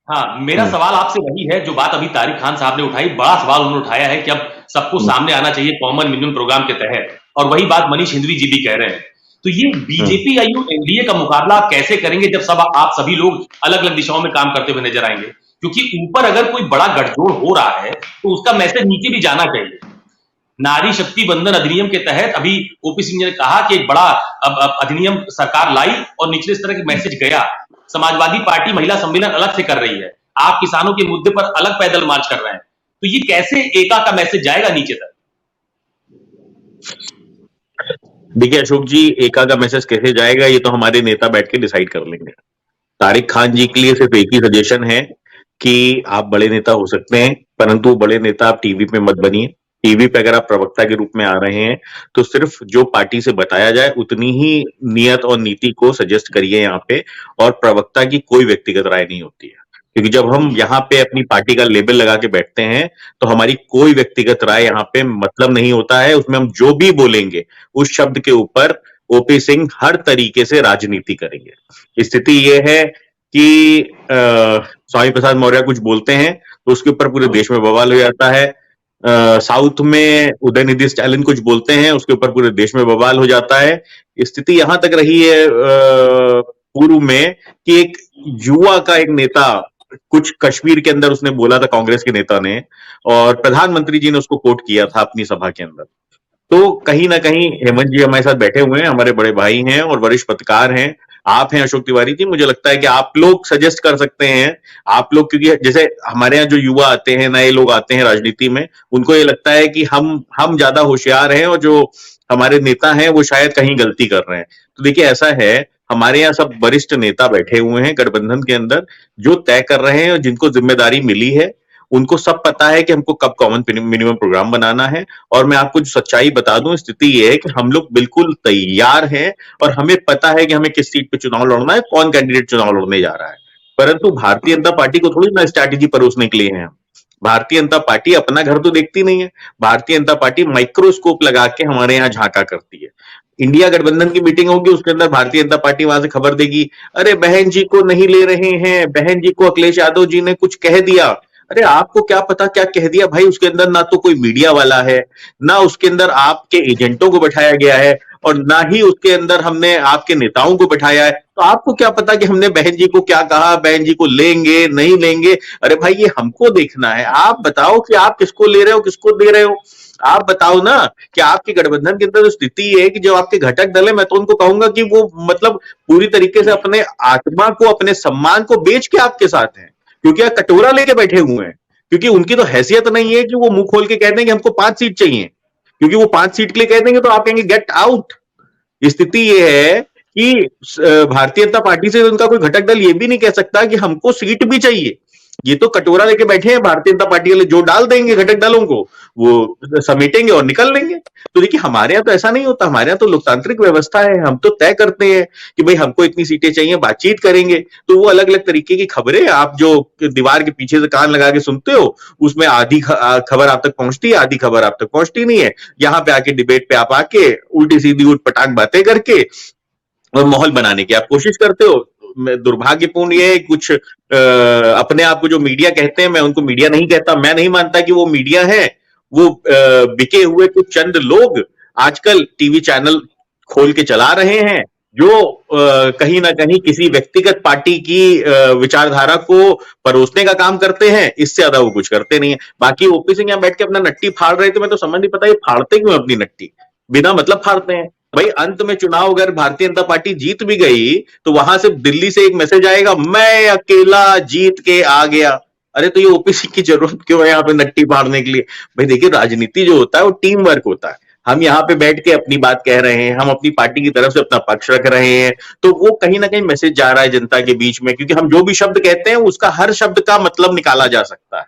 हाँ, मेरा सवाल आपसे वही है जो बात अभी तारिक खान साहब ने उठाई। बड़ा सवाल उन्होंने उठाया है कि अब सबको सामने आना चाहिए कॉमन मिनिमम प्रोग्राम के तहत, और वही बात मनीष हिंदवी जी भी कह रहे हैं। तो ये बीजेपी आयु एनडीए का मुकाबला आप कैसे करेंगे जब सब आप सभी लोग अलग अलग दिशाओं में काम करते हुए नजर आएंगे? क्योंकि ऊपर अगर कोई बड़ा गठजोड़ हो रहा है तो उसका मैसेज नीचे भी जाना चाहिए। नारी शक्ति बंधन अधिनियम के तहत अभी ओपी सिंह ने कहा कि एक बड़ा अधिनियम सरकार लाई और निचले स्तर का मैसेज गया। समाजवादी पार्टी महिला सम्मेलन अलग से कर रही है, आप किसानों के मुद्दे पर अलग पैदल मार्च कर रहे हैं, तो ये कैसे एका का मैसेज जाएगा नीचे तक? देखिए अशोक जी, एका का मैसेज कैसे जाएगा ये तो हमारे नेता बैठ के डिसाइड कर लेंगे। तारिक खान जी के लिए सिर्फ एक ही सजेशन है कि आप बड़े नेता हो सकते हैं, परंतु बड़े नेता आप टीवी पे मत बनिए। टीवी पे अगर आप प्रवक्ता के रूप में आ रहे हैं तो सिर्फ जो पार्टी से बताया जाए उतनी ही नियत और नीति को सजेस्ट करिए यहाँ पे, और प्रवक्ता की कोई व्यक्तिगत राय नहीं होती है। क्योंकि जब हम यहाँ पे अपनी पार्टी का लेबल लगा के बैठते हैं तो हमारी कोई व्यक्तिगत राय यहाँ पे मतलब नहीं होता है। उसमें हम जो भी बोलेंगे उस शब्द के ऊपर ओपी सिंह हर तरीके से राजनीति करेंगे। स्थिति ये है कि स्वामी प्रसाद मौर्य कुछ बोलते हैं तो उसके ऊपर पूरे देश में बवाल हो जाता है। साउथ में उदयनिधि स्टालिन कुछ बोलते हैं, उसके ऊपर पूरे देश में बवाल हो जाता है। स्थिति यहां तक रही है पूर्व में कि एक युवा का एक नेता कुछ कश्मीर के अंदर उसने बोला था, कांग्रेस के नेता ने, और प्रधानमंत्री जी ने उसको कोट किया था अपनी सभा के अंदर। तो कहीं ना कहीं हेमंत जी हमारे साथ बैठे हुए हैं, हमारे बड़े भाई हैं और वरिष्ठ पत्रकार हैं, आप हैं अशोक तिवारी जी, मुझे लगता है कि आप लोग सजेस्ट कर सकते हैं। आप लोग, क्योंकि जैसे हमारे यहाँ जो युवा आते हैं, नए लोग आते हैं राजनीति में, उनको ये लगता है कि हम ज्यादा होशियार हैं और जो हमारे नेता हैं वो शायद कहीं गलती कर रहे हैं। तो देखिए ऐसा है, हमारे यहाँ सब वरिष्ठ नेता बैठे हुए हैं गठबंधन के अंदर जो तय कर रहे हैं और जिनको जिम्मेदारी मिली है, उनको सब पता है कि हमको कब कॉमन मिनिमम प्रोग्राम बनाना है। और मैं आपको जो सच्चाई बता दूं, स्थिति ये है कि हम लोग बिल्कुल तैयार हैं और हमें पता है कि हमें किस सीट पे चुनाव लड़ना है, कौन कैंडिडेट चुनाव लड़ने जा रहा है। परंतु भारतीय जनता पार्टी को थोड़ी ना स्ट्रैटेजी परोसने के लिए है। भारतीय जनता पार्टी अपना घर तो देखती नहीं है, भारतीय जनता पार्टी माइक्रोस्कोप लगा के हमारे यहाँ झांका करती है। इंडिया गठबंधन की मीटिंग होगी, उसके अंदर भारतीय जनता पार्टी वहां से खबर देगी, अरे बहन जी को नहीं ले रहे हैं, बहन जी को अखिलेश यादव जी ने कुछ कह दिया। अरे आपको क्या पता क्या कह दिया भाई, उसके अंदर ना तो कोई मीडिया वाला है, ना उसके अंदर आपके एजेंटों को बैठाया गया है, और ना ही उसके अंदर हमने आपके नेताओं को बैठाया है। तो आपको क्या पता कि हमने बहन जी को क्या कहा, बहन जी को लेंगे नहीं लेंगे? अरे भाई ये हमको देखना है। आप बताओ कि आप किसको ले रहे हो, किसको दे रहे हो। आप बताओ ना कि आपके गठबंधन के अंदर जो स्थिति है कि जो आपके घटक दल है, मैं तो उनको कहूंगा कि वो मतलब पूरी तरीके से अपने आत्मा को, अपने सम्मान को बेच के आपके साथ हैं, क्योंकि आप कटोरा लेके बैठे हुए हैं। क्योंकि उनकी तो हैसियत नहीं है कि वो मुंह खोल के कह दें कि हमको 5 सीट चाहिए, क्योंकि वो 5 सीट के लिए कह देंगे तो आप कहेंगे गेट आउट। स्थिति ये है कि भारतीय जनता पार्टी से उनका कोई घटक दल ये भी नहीं कह सकता कि हमको सीट भी चाहिए। ये तो कटोरा लेके बैठे हैं भारतीय जनता पार्टी वाले, जो डाल देंगे घटक दलों को वो समेटेंगे और निकल लेंगे। तो देखिए हमारे यहाँ तो ऐसा नहीं होता, हमारे यहाँ तो लोकतांत्रिक व्यवस्था है। हम तो तय करते हैं कि भाई हमको इतनी सीटें चाहिए, बातचीत करेंगे। तो वो अलग अलग तरीके की खबरें आप जो दीवार के पीछे से कान लगा के सुनते हो, उसमें आधी खबर आप तक पहुंचती है, आधी खबर आप तक पहुंचती नहीं है। यहाँ पे आके डिबेट पे आप आके उल्टी सीधी उठपटांग बातें करके और माहौल बनाने की आप कोशिश करते हो। दुर्भाग्यपूर्ण ये है, कुछ अपने आप को जो मीडिया कहते हैं, मैं उनको मीडिया नहीं कहता, मैं नहीं मानता कि वो मीडिया है। वो बिके हुए कुछ चंद लोग आजकल टीवी चैनल खोल के चला रहे हैं, जो कहीं ना कहीं किसी व्यक्तिगत पार्टी की विचारधारा को परोसने का काम करते हैं। इससे ज्यादा वो कुछ करते नहीं है। बाकी ओपी सिंह यहाँ बैठ के अपना नट्टी फाड़ रहे थे, मैं तो समझ नहीं पता ये फाड़ते क्यों अपनी नट्टी, बिना मतलब फाड़ते हैं। भाई अंत में चुनाव अगर भारतीय जनता पार्टी जीत भी गई तो वहां से दिल्ली से एक मैसेज आएगा, मैं अकेला जीत के आ गया। अरे तो ये ओपीसी की जरूरत क्यों है यहाँ पे नट्टी फाड़ने के लिए? भाई देखिए राजनीति जो होता है वो टीम वर्क होता है। हम यहाँ पे बैठ के अपनी बात कह रहे हैं, हम अपनी पार्टी की तरफ से अपना पक्ष रख रहे हैं, तो वो कहीं ना कहीं मैसेज जा रहा है जनता के बीच में, क्योंकि हम जो भी शब्द कहते हैं उसका हर शब्द का मतलब निकाला जा सकता है,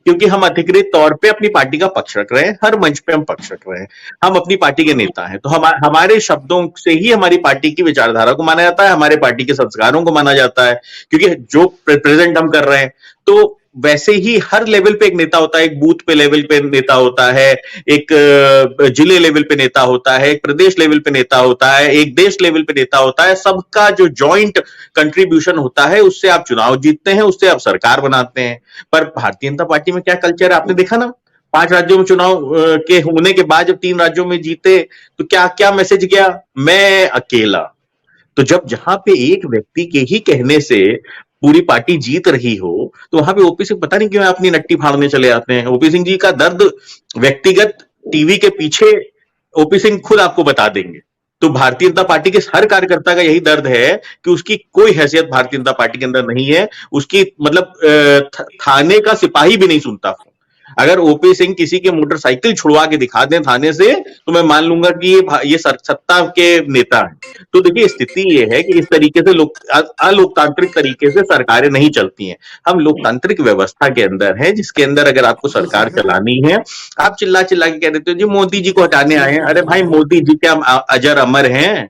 क्योंकि हम अधिकृत तौर पे अपनी पार्टी का पक्ष रख रहे हैं, हर मंच पे हम पक्ष रख रहे हैं, हम अपनी पार्टी के नेता हैं। तो हमारे शब्दों से ही हमारी पार्टी की विचारधारा को माना जाता है, हमारे पार्टी के संस्कारों को माना जाता है, क्योंकि जो प्रेजेंट हम कर रहे हैं। तो वैसे ही हर लेवल पे एक नेता होता है, एक बूथ पे लेवल पे नेता होता है, एक जिले लेवल पे नेता होता है, एक प्रदेश लेवल पे नेता होता है, एक देश लेवल पे नेता होता है। सबका जो जॉइंट कंट्रीब्यूशन होता है, उससे आप चुनाव जीतते हैं, उससे आप सरकार बनाते हैं। पर भारतीय जनता पार्टी में क्या कल्चर है आपने देखा ना, 5 राज्यों में चुनाव के होने के बाद जब 3 राज्यों में जीते तो क्या क्या मैसेज गया, मैं अकेला। तो जब जहां पे एक व्यक्ति के ही कहने से पूरी पार्टी जीत रही हो, तो वहां पे ओपी सिंह पता नहीं क्यों अपनी नट्टी फाड़ने चले आते हैं। ओपी सिंह जी का दर्द व्यक्तिगत टीवी के पीछे ओपी सिंह खुद आपको बता देंगे। तो भारतीय जनता पार्टी के हर कार्यकर्ता का यही दर्द है कि उसकी कोई हैसियत भारतीय जनता पार्टी के अंदर नहीं है। उसकी मतलब थाने का सिपाही भी नहीं सुनता। अगर ओपी सिंह किसी के मोटरसाइकिल छुड़वा के दिखा दें थाने से, तो मैं मान लूंगा कि ये सत्ता के नेता हैं। तो देखिए स्थिति ये है कि इस तरीके से अलोकतांत्रिक तरीके से सरकारें नहीं चलती हैं। हम लोकतांत्रिक व्यवस्था के अंदर हैं, जिसके अंदर अगर आपको सरकार चलानी है, आप चिल्ला चिल्ला के कह देते हो जी मोदी जी को हटाने आए हैं। अरे भाई मोदी जी क्या अजर अमर हैं?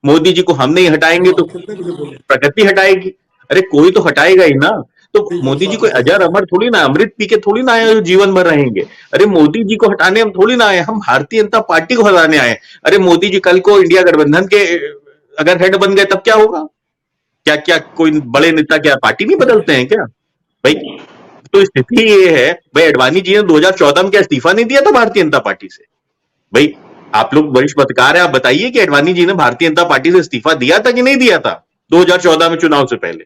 मोदी जी को हम नहीं हटाएंगे तो प्रकृति हटाएगी। अरे कोई तो हटाएगा ही ना। तो मोदी जी कोई अजर अमर थोड़ी ना, अमृत पी के थोड़ी ना आए जो जीवन भर रहेंगे। अरे मोदी जी को हटाने हम थोड़ी ना आए, हम भारतीय जनता पार्टी को हटाने आए। अरे मोदी जी कल को इंडिया गठबंधन के अगर हेड बन गए तब क्या होगा? क्या क्या कोई बड़े नेता क्या पार्टी नहीं बदलते हैं क्या भाई? तो स्थिति ये है भाई, अडवाणी जी ने 2014 में क्या इस्तीफा नहीं दिया था भारतीय जनता पार्टी से? भाई आप लोग वरिष्ठ पत्रकार है, आप बताइए कि अडवाणी जी ने भारतीय जनता पार्टी से इस्तीफा दिया था कि नहीं दिया था 2014 में चुनाव से पहले?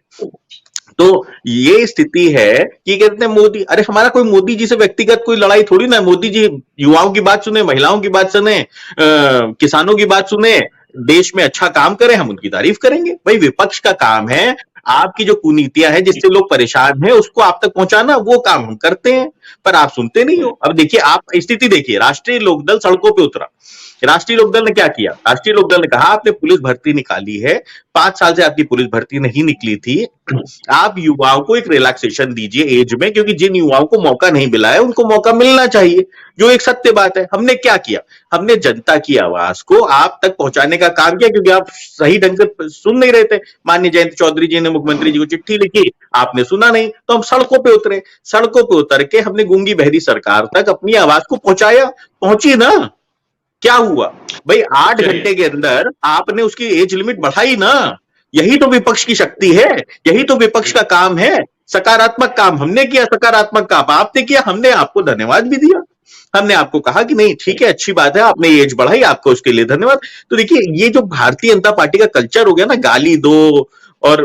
तो ये स्थिति है कि कहते हैं मोदी, अरे हमारा कोई मोदी जी से व्यक्तिगत कोई लड़ाई थोड़ी ना है। मोदी जी युवाओं की बात सुने, महिलाओं की बात सुने, किसानों की बात सुने, देश में अच्छा काम करें, हम उनकी तारीफ करेंगे। भाई विपक्ष का काम है आपकी जो कुनीतियां हैं, जिससे लोग परेशान हैं, उसको आप तक पहुंचाना, वो काम हम करते हैं, पर आप सुनते नहीं हो। अब देखिए आप स्थिति देखिए, राष्ट्रीय लोकदल सड़कों पे उतरा। राष्ट्रीय लोकदल ने क्या किया? राष्ट्रीय लोकदल ने कहा आपने पुलिस भर्ती निकाली है, 5 साल से आपकी पुलिस भर्ती नहीं निकली थी, आप युवाओं को एक रिलैक्सेशन दीजिए एज में, क्योंकि जिन युवाओं को मौका नहीं मिला है उनको मौका मिलना चाहिए, जो एक सत्य बात है। हमने क्या किया? हमने जनता की आवाज को आप तक पहुंचाने का काम किया, क्योंकि आप सही ढंग से सुन नहीं रहे थे। माननीय जयंत चौधरी जी ने मुख्यमंत्री जी को चिट्ठी लिखी, आपने सुना नहीं, तो हम सड़कों पे उतरे। सड़कों पे उतर के हमने गूंगी बहरी सरकार तक अपनी आवाज को पहुंचाया। पहुंची ना? क्या हुआ भाई? 8 घंटे के अंदर आपने उसकी एज लिमिट बढ़ाई ना। यही तो विपक्ष की शक्ति है, यही तो विपक्ष का काम है सकारात्मक काम हमने किया, सकारात्मक काम आपने किया, हमने आपको धन्यवाद भी दिया। हमने आपको कहा कि नहीं ठीक है, अच्छी बात है, आपने एज बढ़ाई, आपको उसके लिए धन्यवाद। तो देखिए ये जो भारतीय जनता पार्टी का कल्चर हो गया ना, गाली दो और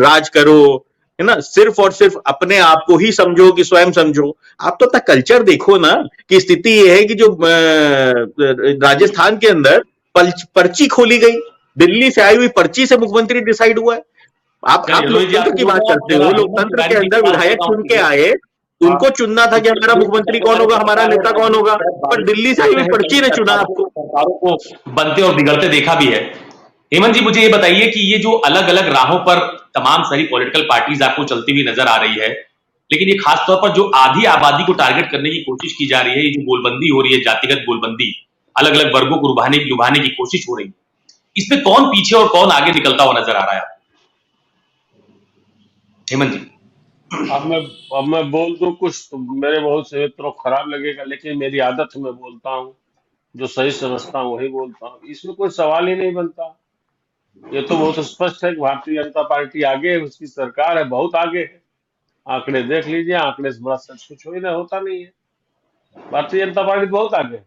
राज करो, है ना, सिर्फ और सिर्फ अपने आप को ही समझो कि स्वयं समझो। आप तो अपना कल्चर देखो ना, कि स्थिति ये है कि जो राजस्थान के अंदर पर्ची खोली गई, दिल्ली से आई हुई पर्ची से मुख्यमंत्री डिसाइड हुआ है। आप रोहित जी, लोकतंत्र की बात करते हो, लोकतंत्र के अंदर विधायक चुन के आए, उनको चुनना था कि हमारा मुख्यमंत्री कौन होगा, हमारा नेता कौन होगा, पर दिल्ली से आई हुई पर्ची ने चुना आपको। सरकारों को बनते और बिगड़ते देखा भी है। हेमंत जी, मुझे ये बताइए कि ये जो अलग अलग राहों पर तमाम सारी पॉलिटिकल पार्टीज आपको चलती हुई नजर आ रही है, लेकिन ये खास तौर पर जो आधी आबादी को टारगेट करने की कोशिश की जा रही है, ये जो गोलबंदी हो रही है, जातिगत गोलबंदी, अलग अलग वर्गों को लुभाने की कोशिश हो रही है, इसमें कौन पीछे और कौन आगे निकलता हुआ नजर आ रहा है हेमंत जी? अब मैं बोल दूं कुछ तो मेरे बहुत से मित्रों को खराब लगेगा, लेकिन मेरी आदत है, मैं बोलता हूँ जो सही समझता हूँ वही बोलता हूँ। इसमें कोई सवाल ही नहीं बनता। ये तो बहुत स्पष्ट है कि भारतीय जनता पार्टी आगे है, उसकी सरकार है, बहुत आगे है। आंकड़े देख लीजिए, आंकड़े से बड़ा सच कुछ हो ही नहीं, होता नहीं है। भारतीय जनता पार्टी बहुत आगे है।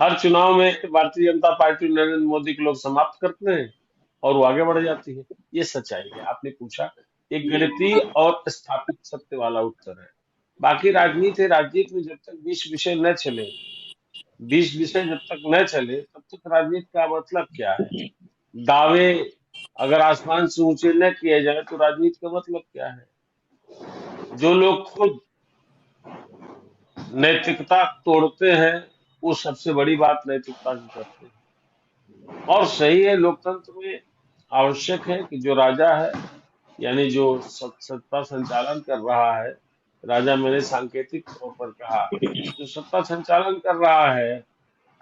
हर चुनाव में भारतीय जनता पार्टी नरेंद्र मोदी को लोग समाप्त करते हैं और वो आगे बढ़ जाती है। ये सच्चाई है। आपने पूछा, एक गणितीय और स्थापित सत्य वाला उत्तर है। बाकी राजनीति में जब तक 20 विषय न चले, 20 विषय जब तक न चले, तब तक राजनीति का मतलब क्या है? दावे अगर आसमान से ऊंचे न किए जाए तो राजनीति का मतलब क्या है? जो लोग खुद नैतिकता तोड़ते हैं, वो सबसे बड़ी बात नैतिकता की करते हैं। और सही है, लोकतंत्र में आवश्यक है कि जो राजा है, यानी जो सत्ता संचालन कर रहा है, राजा मैंने सांकेतिक तौर पर कहा, जो सत्ता संचालन कर रहा है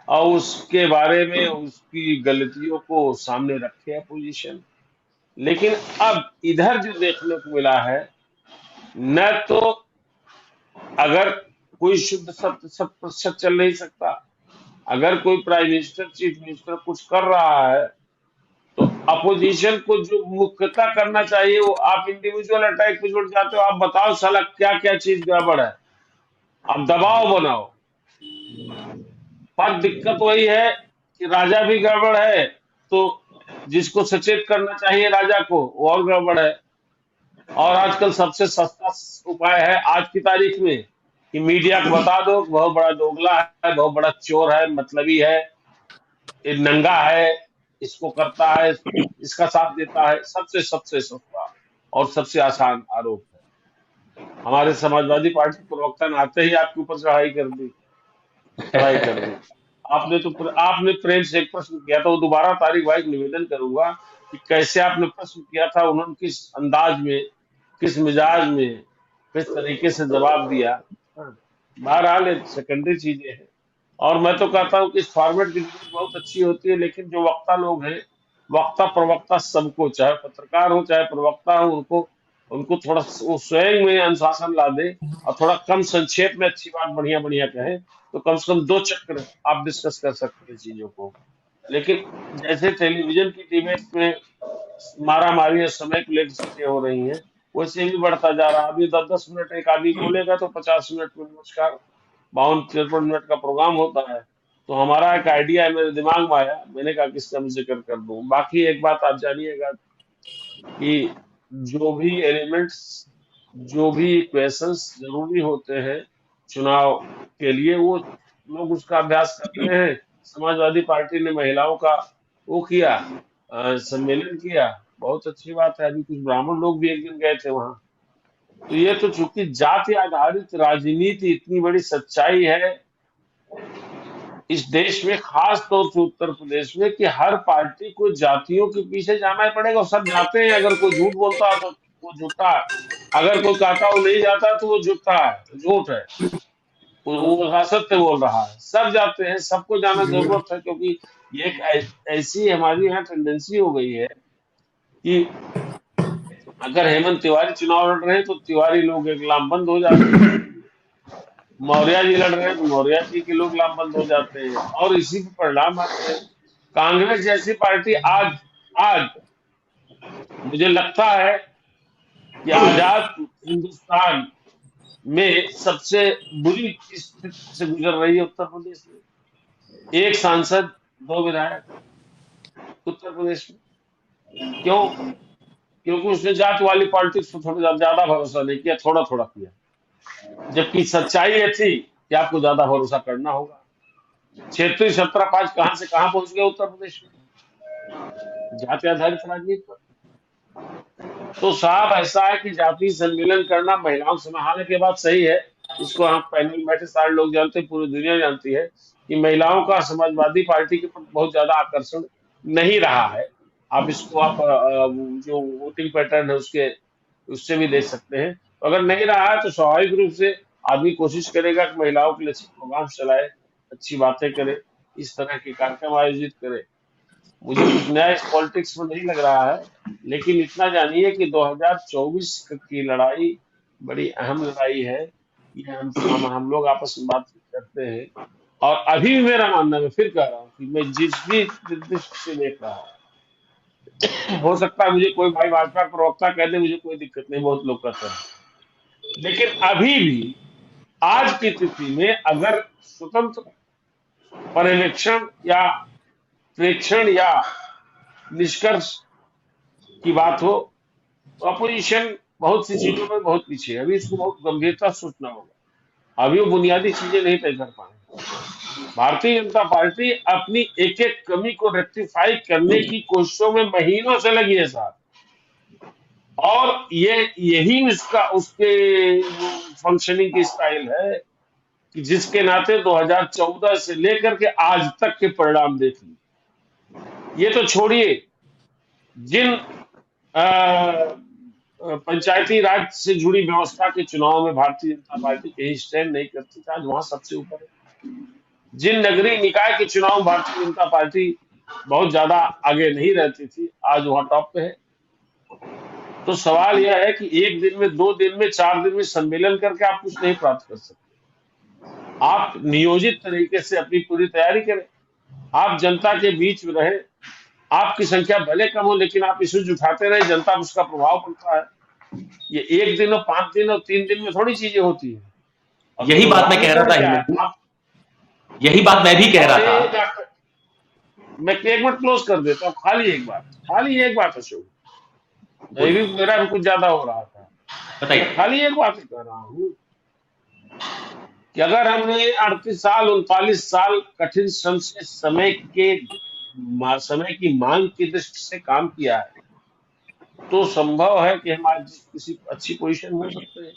और उसके बारे में उसकी गलतियों को सामने रखे अपोजिशन। लेकिन अब इधर जो देखने को मिला है, न तो अगर कोई शुद्ध सत्य 100% चल नहीं सकता, अगर कोई प्राइम मिनिस्टर चीफ मिनिस्टर कुछ कर रहा है तो अपोजिशन को जो मुख्यतः करना चाहिए वो आप इंडिविजुअल अटैक पे जुट जाते हो। आप बताओ साला क्या क्या चीज गड़बड़ है, आप दबाव बनाओ। पर दिक्कत वही है कि राजा भी गड़बड़ है, तो जिसको सचेत करना चाहिए राजा को वो और गड़बड़ है। और आजकल सबसे सस्ता उपाय है आज की तारीख में कि मीडिया को बता दो बहुत बड़ा दोगला है, बहुत बड़ा चोर है, मतलबी है, ये नंगा है, इसको करता है, इसका साथ देता है। सबसे सबसे सस्ता और सबसे आसान आरोप है। हमारे समाजवादी पार्टी प्रवक्ता ने आते ही आपके ऊपर चढ़ाई कर दी। आपने प्रेम से एक प्रश्न किया था, वो दोबारा तारीख भाई निवेदन करूंगा कि कैसे आपने प्रश्न किया था, उन्होंने किस अंदाज में, किस मिजाज में, किस तरीके से जवाब दिया। बहरहाल सेकेंडरी चीजें हैं। और मैं तो कहता हूँ कि इस फॉर्मेट की डिबेट बहुत अच्छी होती है, लेकिन जो वक्ता लोग हैं, वक्ता प्रवक्ता सबको, चाहे पत्रकार हो चाहे प्रवक्ता हो, उनको थोड़ा वो स्वयं में अनुशासन ला दे और थोड़ा कम संक्षेप में अच्छी बात बढ़िया बढ़िया कहें, तो कम से कम 2 चक्र आप डिस्कस कर सकते हैं चीजों को। लेकिन जैसे टेलीविजन की डिबेट में मारा मारी समय को लेकर चीजें हो रही हैं, वैसे भी बढ़ता जा रहा है। अभी 10-10 मिनट एक आदमी बोलेगा तो 50 मिनट में नमस्कार 52-53 मिनट का प्रोग्राम होता है। तो हमारा एक आइडिया है, मेरे दिमाग में आया, मैंने कहा किसका मैं जिक्र कर दूं। बाकी एक बात आप जानिएगा कि जो भी एलिमेंट्स, जो भी क्वेश्चंस जरूरी होते हैं चुनाव के लिए, वो लोग उसका अभ्यास करते हैं। समाजवादी पार्टी ने महिलाओं का वो किया, सम्मेलन किया, बहुत अच्छी बात है। अभी कुछ ब्राह्मण लोग भी एक दिन गए थे वहां। तो ये तो चूंकि जाति आधारित राजनीति इतनी बड़ी सच्चाई है इस देश में, खास तौर से उत्तर प्रदेश में, कि हर पार्टी को जातियों के पीछे जाना ही पड़ेगा। और सब जाते हैं। अगर कोई झूठ बोलता है तो वो झूठा है, अगर कोई कहता वो नहीं जाता तो वो झूठा है, झूठ है, वो असत्य बोल रहा है। सब जाते हैं, सबको जाना जरूरत है, क्योंकि ये एक ऐसी हमारी यहाँ टेंडेंसी हो गई है कि अगर हेमंत तिवारी चुनाव लड़ रहे हैं तो तिवारी लोग एक लामबंद हो जाते हैं, मौर्य जी लड़ रहे हैं तो मौर्य जी के लोग लामबंद हो जाते हैं, और इसी के परिणाम आते हैं। कांग्रेस जैसी पार्टी आज आज मुझे लगता है कि आजाद हिंदुस्तान में सबसे बुरी स्थिति से गुजर रही है उत्तर प्रदेश में। एक सांसद, 2 विधायक उत्तर प्रदेश में। क्यों? क्योंकि उसने जात वाली पॉलिटिक्स पर थोड़ा ज्यादा भरोसा नहीं किया, थोड़ा थोड़ा किया, जबकि सच्चाई ये थी कि आपको ज्यादा भरोसा करना होगा। क्षेत्रीय 17-5 कहां से कहां पहुंच गए उत्तर प्रदेश में, जाति आधारित राजनीति पर। तो साहब ऐसा है कि जातीय सम्मेलन करना महिलाओं से, हालांकि बात सही है, इसको हम पैनल में बैठे सारे लोग जानते हैं, पूरी दुनिया जानती है कि महिलाओं का समाजवादी पार्टी के प्रति बहुत ज्यादा आकर्षण नहीं रहा है। आप इसको आप जो वोटिंग पैटर्न है उससे भी देख सकते हैं। तो अगर नहीं रहा है तो स्वाभाविक रूप से आदमी कोशिश करेगा कि महिलाओं के लिए अच्छे प्रोग्राम चलाए, अच्छी बातें करे, इस तरह के कार्यक्रम आयोजित करे। मुझे कुछ नया इस पॉलिटिक्स में नहीं लग रहा है, लेकिन इतना जानिए कि 2024 की लड़ाई बड़ी अहम लड़ाई है। ये हम लोग आपस में बात करते हैं, और अभी भी मेरा मानना, मैं फिर कह रहा हूँ कि मैं जिस भी दृष्टि से देख रहा हूँ, हो सकता है मुझे कोई भाई भाजपा प्रवक्ता कह दे, मुझे कोई दिक्कत नहीं, बहुत लोग कहते हैं, लेकिन अभी भी आज की स्थिति में अगर स्वतंत्र पर्यवेक्षण या प्रेक्षण या निष्कर्ष की बात हो तो अपोजिशन बहुत सी चीजों में बहुत पीछे है। अभी इसको बहुत गंभीरता से सोचना होगा। अभी वो बुनियादी चीजें नहीं तय कर पाए। भारतीय जनता पार्टी अपनी एक एक कमी को रेक्टिफाई करने की कोशिशों में महीनों से लगी है साहब, और यही उसके फंक्शनिंग की स्टाइल है कि जिसके नाते 2014 से लेकर के आज तक के परिणाम देख लीजिए। ये तो छोड़िए, जिन पंचायती राज से जुड़ी व्यवस्था के चुनाव में भारतीय जनता पार्टी कहीं स्टैंड नहीं करती थी, आज वहां सबसे ऊपर है। जिन नगरीय निकाय के चुनाव में भारतीय जनता पार्टी बहुत ज्यादा आगे नहीं रहती थी, आज वहां टॉप पे है। तो सवाल यह है कि 1 दिन में, 2 दिन में, 4 दिन में सम्मेलन करके आप कुछ नहीं प्राप्त कर सकते। आप नियोजित तरीके से अपनी पूरी तैयारी करें, आप जनता के बीच में रहे, आपकी संख्या भले कम हो लेकिन आप इश्यूज उठाते रहे, जनता पर उसका प्रभाव पड़ता है। ये 1 दिन और 5 दिन और 3 दिन में थोड़ी चीजें होती है। यही बात मैं कह रहा था, यही बात मैं भी कह रहा था। मैं 1 मिनट क्लोज कर देता हूँ। खाली एक बात अशोक, मेरा भी कुछ ज्यादा हो रहा था, बताइए। खाली एक बात कह रहा हूँ कि अगर हमने 38 साल 39 साल कठिन श्रम से समय की मांग की दृष्टि से काम किया है, तो संभव है कि हम आज किसी अच्छी पोजीशन में हो सकते हैं।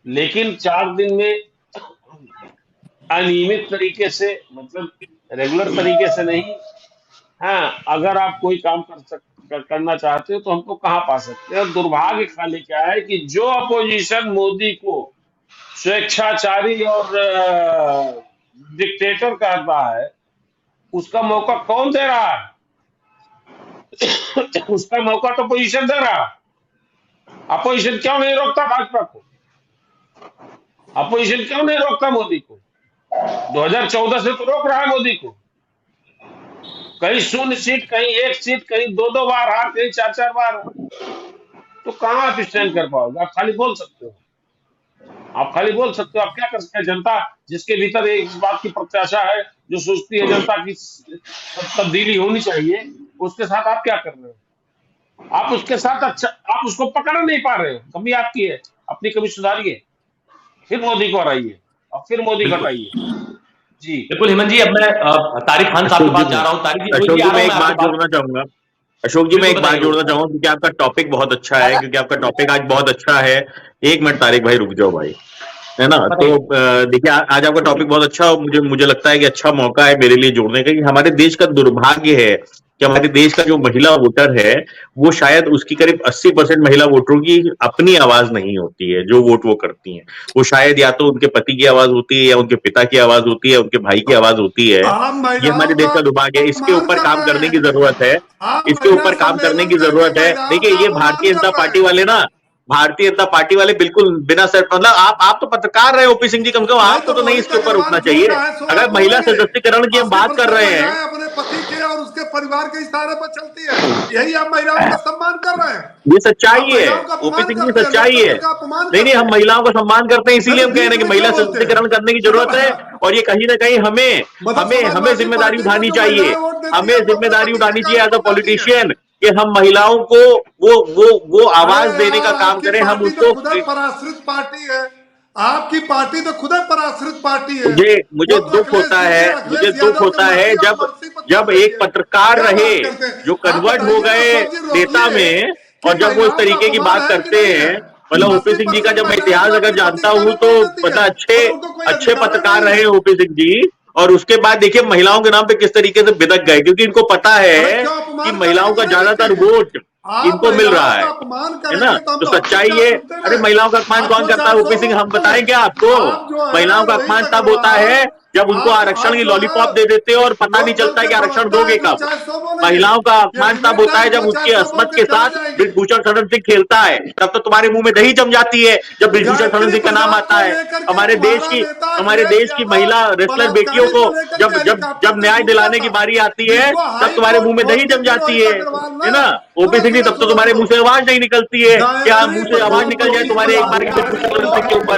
लेकिन 4 दिन में अनियमित तरीके से, मतलब रेगुलर तरीके से नहीं, हाँ, अगर आप कोई काम करना चाहते हो तो हमको कहाँ पा सकते हैं। और दुर्भाग्य खाली क्या है कि जो अपोजिशन मोदी को स्वेच्छाचारी और डिक्टेटर कहता है, उसका मौका कौन दे रहा है? उसका मौका तो अपोजिशन दे रहा है। अपोजिशन क्यों नहीं रोकता भाजपा को? अपोजिशन क्यों नहीं रोकता मोदी को? 2014 से तो रोक रहा है मोदी को। कहीं 0 सीट, कहीं 1 सीट, कहीं 2-2 बार हार, कहीं 4-4 बार। तो कहां आप स्टैंड कर पाओगे? आप खाली बोल सकते हो, आप क्या कर सकते हैं? जनता जिसके भीतर इस बात की प्रत्याशा है, जो सोचती है जनता की तब्दीली होनी चाहिए, उसके साथ आप क्या कर रहे हो? आप उसके साथ आप उसको पकड़ नहीं पा रहे हो। कमी आपकी है, अपनी कमी सुधारिए, फिर मोदी को हराइए और फिर मोदी घटाइए। जी बिल्कुल हेमंत जी, अब मैं तारिक खान साहब के पास जा रहा हूँ। तारिक जी, अशोक जी, मैं एक बात जोड़ना चाहूंगा। अशोक जी, मैं एक बात जोड़ना चाहूंगा क्योंकि आपका टॉपिक बहुत अच्छा है, क्योंकि आपका टॉपिक आज बहुत अच्छा है। 1 मिनट तारिक भाई, रुक जाओ भाई, है ना। तो देखिए, आज आपका टॉपिक बहुत अच्छा, मुझे लगता है कि अच्छा मौका है मेरे लिए जोड़ने का कि हमारे देश का दुर्भाग्य है कि हमारे देश का जो महिला वोटर है, वो शायद उसकी करीब 80% महिला वोटरों की अपनी आवाज नहीं होती है। जो वोट वो करती हैं, वो शायद या तो उनके पति की आवाज होती है, या उनके पिता की आवाज होती है, उनके भाई की आवाज होती है। ये हमारे देश का दुर्भाग्य है। इसके ऊपर काम करने की जरूरत है, इसके ऊपर काम करने की जरूरत है। देखिए, ये भारतीय जनता पार्टी वाले ना, भारतीय जनता पार्टी वाले बिल्कुल बिना सर, मतलब आप तो पत्रकार रहे ओपी सिंह जी, कम से कम आपको तो नहीं इसके ऊपर उठना चाहिए। अगर महिला सशक्तिकरण की हम बात कर रहे हैं, अपने पति के और उसके परिवार के इशारे पर चलती है, यही आप महिलाओं का सम्मान कर रहे हैं। ये सच्चाई है ओपी सिंह जी, सच्चाई है। नहीं, हम महिलाओं को सम्मान करते हैं, इसीलिए हम कह रहे हैं कि महिला सशक्तिकरण करने की जरूरत है। और ये कहीं ना कहीं हमें जिम्मेदारी उठानी चाहिए, हमें जिम्मेदारी उठानी चाहिए एज अ पॉलिटिशियन, कि हम महिलाओं को वो आवाज देने का काम करें। हम उसको, पराश्रित पार्टी है आपकी पार्टी, तो खुद पराश्रित पार्टी है। मुझे दुख होता है जब एक पत्रकार रहे जो कन्वर्ट हो गए नेता में, और जब वो इस तरीके की बात करते हैं। मतलब ओपी सिंह जी का जब मैं इतिहास अगर जानता हूं तो पता अच्छे पत्रकार रहे ओपी सिंह जी, और उसके बाद देखिए महिलाओं के नाम पे किस तरीके से बिदक गए, क्योंकि इनको पता है कि महिलाओं का ज्यादातर वोट इनको मिल रहा है ना। तो सच्चाई है। अरे महिलाओं का अपमान कौन करता है ओपी सिंह, हम बताएं क्या आपको? महिलाओं का अपमान तब होता है जब उनको आरक्षण की लॉलीपॉप दे देते हो और पता नहीं चलता है कि आरक्षण दोगे कब। महिलाओं का अपमान तब होता है जब उसकी अस्मत के साथ बृजभूषण शरण सिंह खेलता है, तब तो तुम्हारे मुंह में दही जम जाती है जब बृजभूषण शरण सिंह का नाम आता है। हमारे देश की महिला रेसलर बेटियों को जब न्याय दिलाने की बारी आती है तब तुम्हारे मुंह में दही जम जाती है ना ओपी सिंह जी। तब तो तुम्हारे मुंह से आवाज नहीं निकलती है। क्या मुंह से आवाज निकल जाए तुम्हारे एक बार के ऊपर?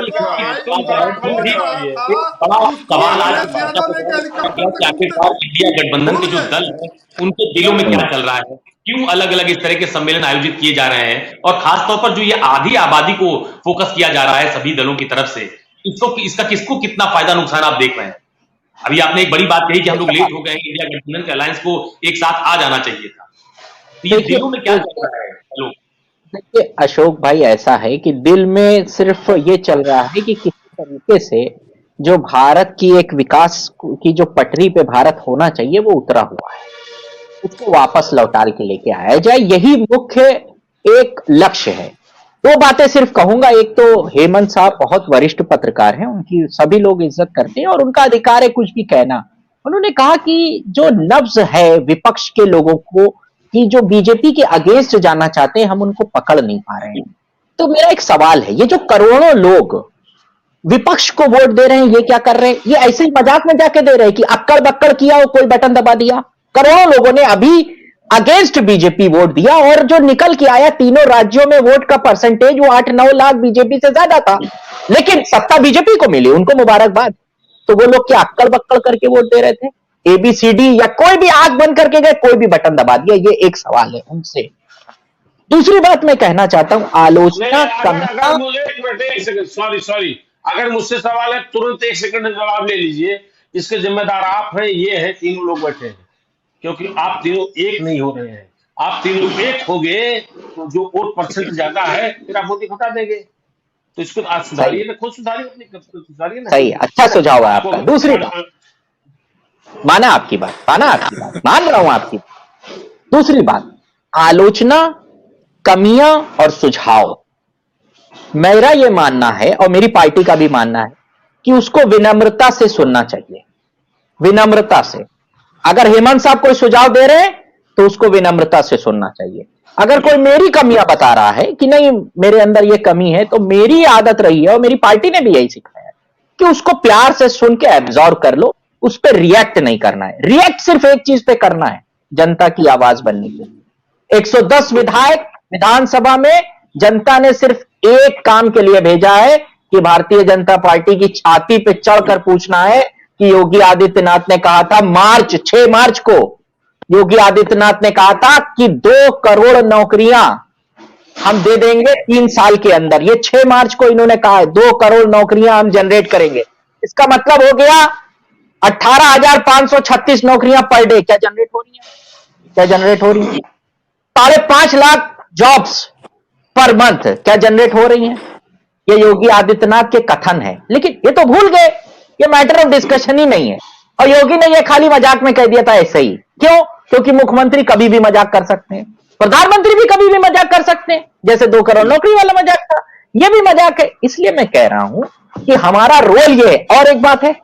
आखिरकार इंडिया गठबंधन के जो दल है उनके दिलों में क्या चल रहा है, क्यों अलग अलग इस तरह के सम्मेलन आयोजित किए जा रहे हैं, और खासतौर पर जो ये आधी आबादी को फोकस किया जा रहा है सभी दलों की तरफ से, इसका किसको कितना फायदा नुकसान आप देख रहे हैं? अभी आपने एक बड़ी बात कही कि हम लोग लेट हो गए हैं, इंडिया गठबंधन के अलायंस को एक साथ आ जाना चाहिए था। तो ये दिलों में क्या चल रहा है लोग? देखिए अशोक भाई, ऐसा है कि दिल में सिर्फ ये चल रहा है कि किस तरीके से जो भारत की एक विकास की जो पटरी पे भारत होना चाहिए वो उतरा हुआ है, उसको वापस लौटा के लेके आया जाए, यही मुख्य एक लक्ष्य है। दो बातें सिर्फ कहूंगा। एक तो हेमंत साहब बहुत वरिष्ठ पत्रकार हैं, उनकी सभी लोग इज्जत करते हैं और उनका अधिकार है कुछ भी कहना। उन्होंने कहा कि जो नब्ज है विपक्ष के लोगों को कि जो बीजेपी के अगेंस्ट जाना चाहते हैं, हम उनको पकड़ नहीं पा रहे हैं। तो मेरा एक सवाल है, ये जो करोड़ों लोग विपक्ष को वोट दे रहे हैं, ये क्या कर रहे हैं? ये ऐसे ही मजाक में जाके दे रहे हैं कि अक्कड़ बक्कड़ किया और कोई बटन दबा दिया। करोड़ों लोगों ने अभी अगेंस्ट बीजेपी वोट दिया, और जो निकल के आया तीनों राज्यों में वोट का परसेंटेज वो 8-9 लाख बीजेपी से ज्यादा था, लेकिन सत्ता बीजेपी को मिली, उनको मुबारकबाद। तो वो लोग क्या अक्कड़ बक्कड़ करके वोट दे रहे थे? ABCD या कोई भी आंख बंद करके गए, कोई भी बटन दबा दिया? ये एक सवाल है उनसे। दूसरी बात मैं कहना चाहता हूं, आलोचना सॉरी, अगर मुझसे सवाल है तुरंत 1 सेकंड में जवाब ले लीजिए। इसके जिम्मेदार आप हैं, ये है, तीनों लोग बैठे हैं, क्योंकि आप तीनों एक नहीं हो रहे हैं। आप तीनों एक हो गए तो जो वोट परसेंट ज्यादा है फिर आप मोदी हटा देंगे। तो इसको आप सुधारिए ना, खुद सुधारिए, अपनी सुधारिए ना। सही, अच्छा सुझाव है आपका। दूसरी बात, माना आपकी बात, मान रहा हूं आपकी। दूसरी बात, आलोचना, कमियां और सुझाव, मेरा यह मानना है और मेरी पार्टी का भी मानना है कि उसको विनम्रता से सुनना चाहिए, विनम्रता से। अगर हेमंत साहब कोई सुझाव दे रहे हैं तो उसको विनम्रता से सुनना चाहिए। अगर कोई मेरी कमियां बता रहा है कि नहीं मेरे अंदर यह कमी है, तो मेरी आदत रही है और मेरी पार्टी ने भी यही सिखाया है कि उसको प्यार से सुन के एब्जॉर्व कर लो, उस पर रिएक्ट नहीं करना है। रिएक्ट सिर्फ एक चीज पे करना है, जनता की आवाज बनने के लिए। 110 विधायक विधानसभा में जनता ने सिर्फ एक काम के लिए भेजा है कि भारतीय जनता पार्टी की छाती पे चढ़कर पूछना है कि योगी आदित्यनाथ ने कहा था 6 मार्च को योगी आदित्यनाथ ने कहा था कि 2 करोड़ नौकरियां हम दे देंगे 3 साल के अंदर। ये 6 मार्च को इन्होंने कहा है 2 करोड़ नौकरियां हम जनरेट करेंगे। इसका मतलब हो गया 18,536 नौकरियां पर डे। क्या जनरेट हो रही है? 5.5 लाख जॉब्स पर मंथ क्या जनरेट हो रही हैं? ये योगी आदित्यनाथ के कथन है, लेकिन ये तो भूल गए, ये मैटर ऑफ डिस्कशन ही नहीं है। और योगी ने ये खाली मजाक में कह दिया था ऐसे ही। क्यों? क्योंकि मुख्यमंत्री कभी भी मजाक कर सकते हैं, प्रधानमंत्री भी कभी भी मजाक कर सकते हैं, जैसे 2 करोड़ नौकरी वाला मजाक था, ये भी मजाक है। इसलिए मैं कह रहा हूं कि हमारा रोल ये है। और एक बात है,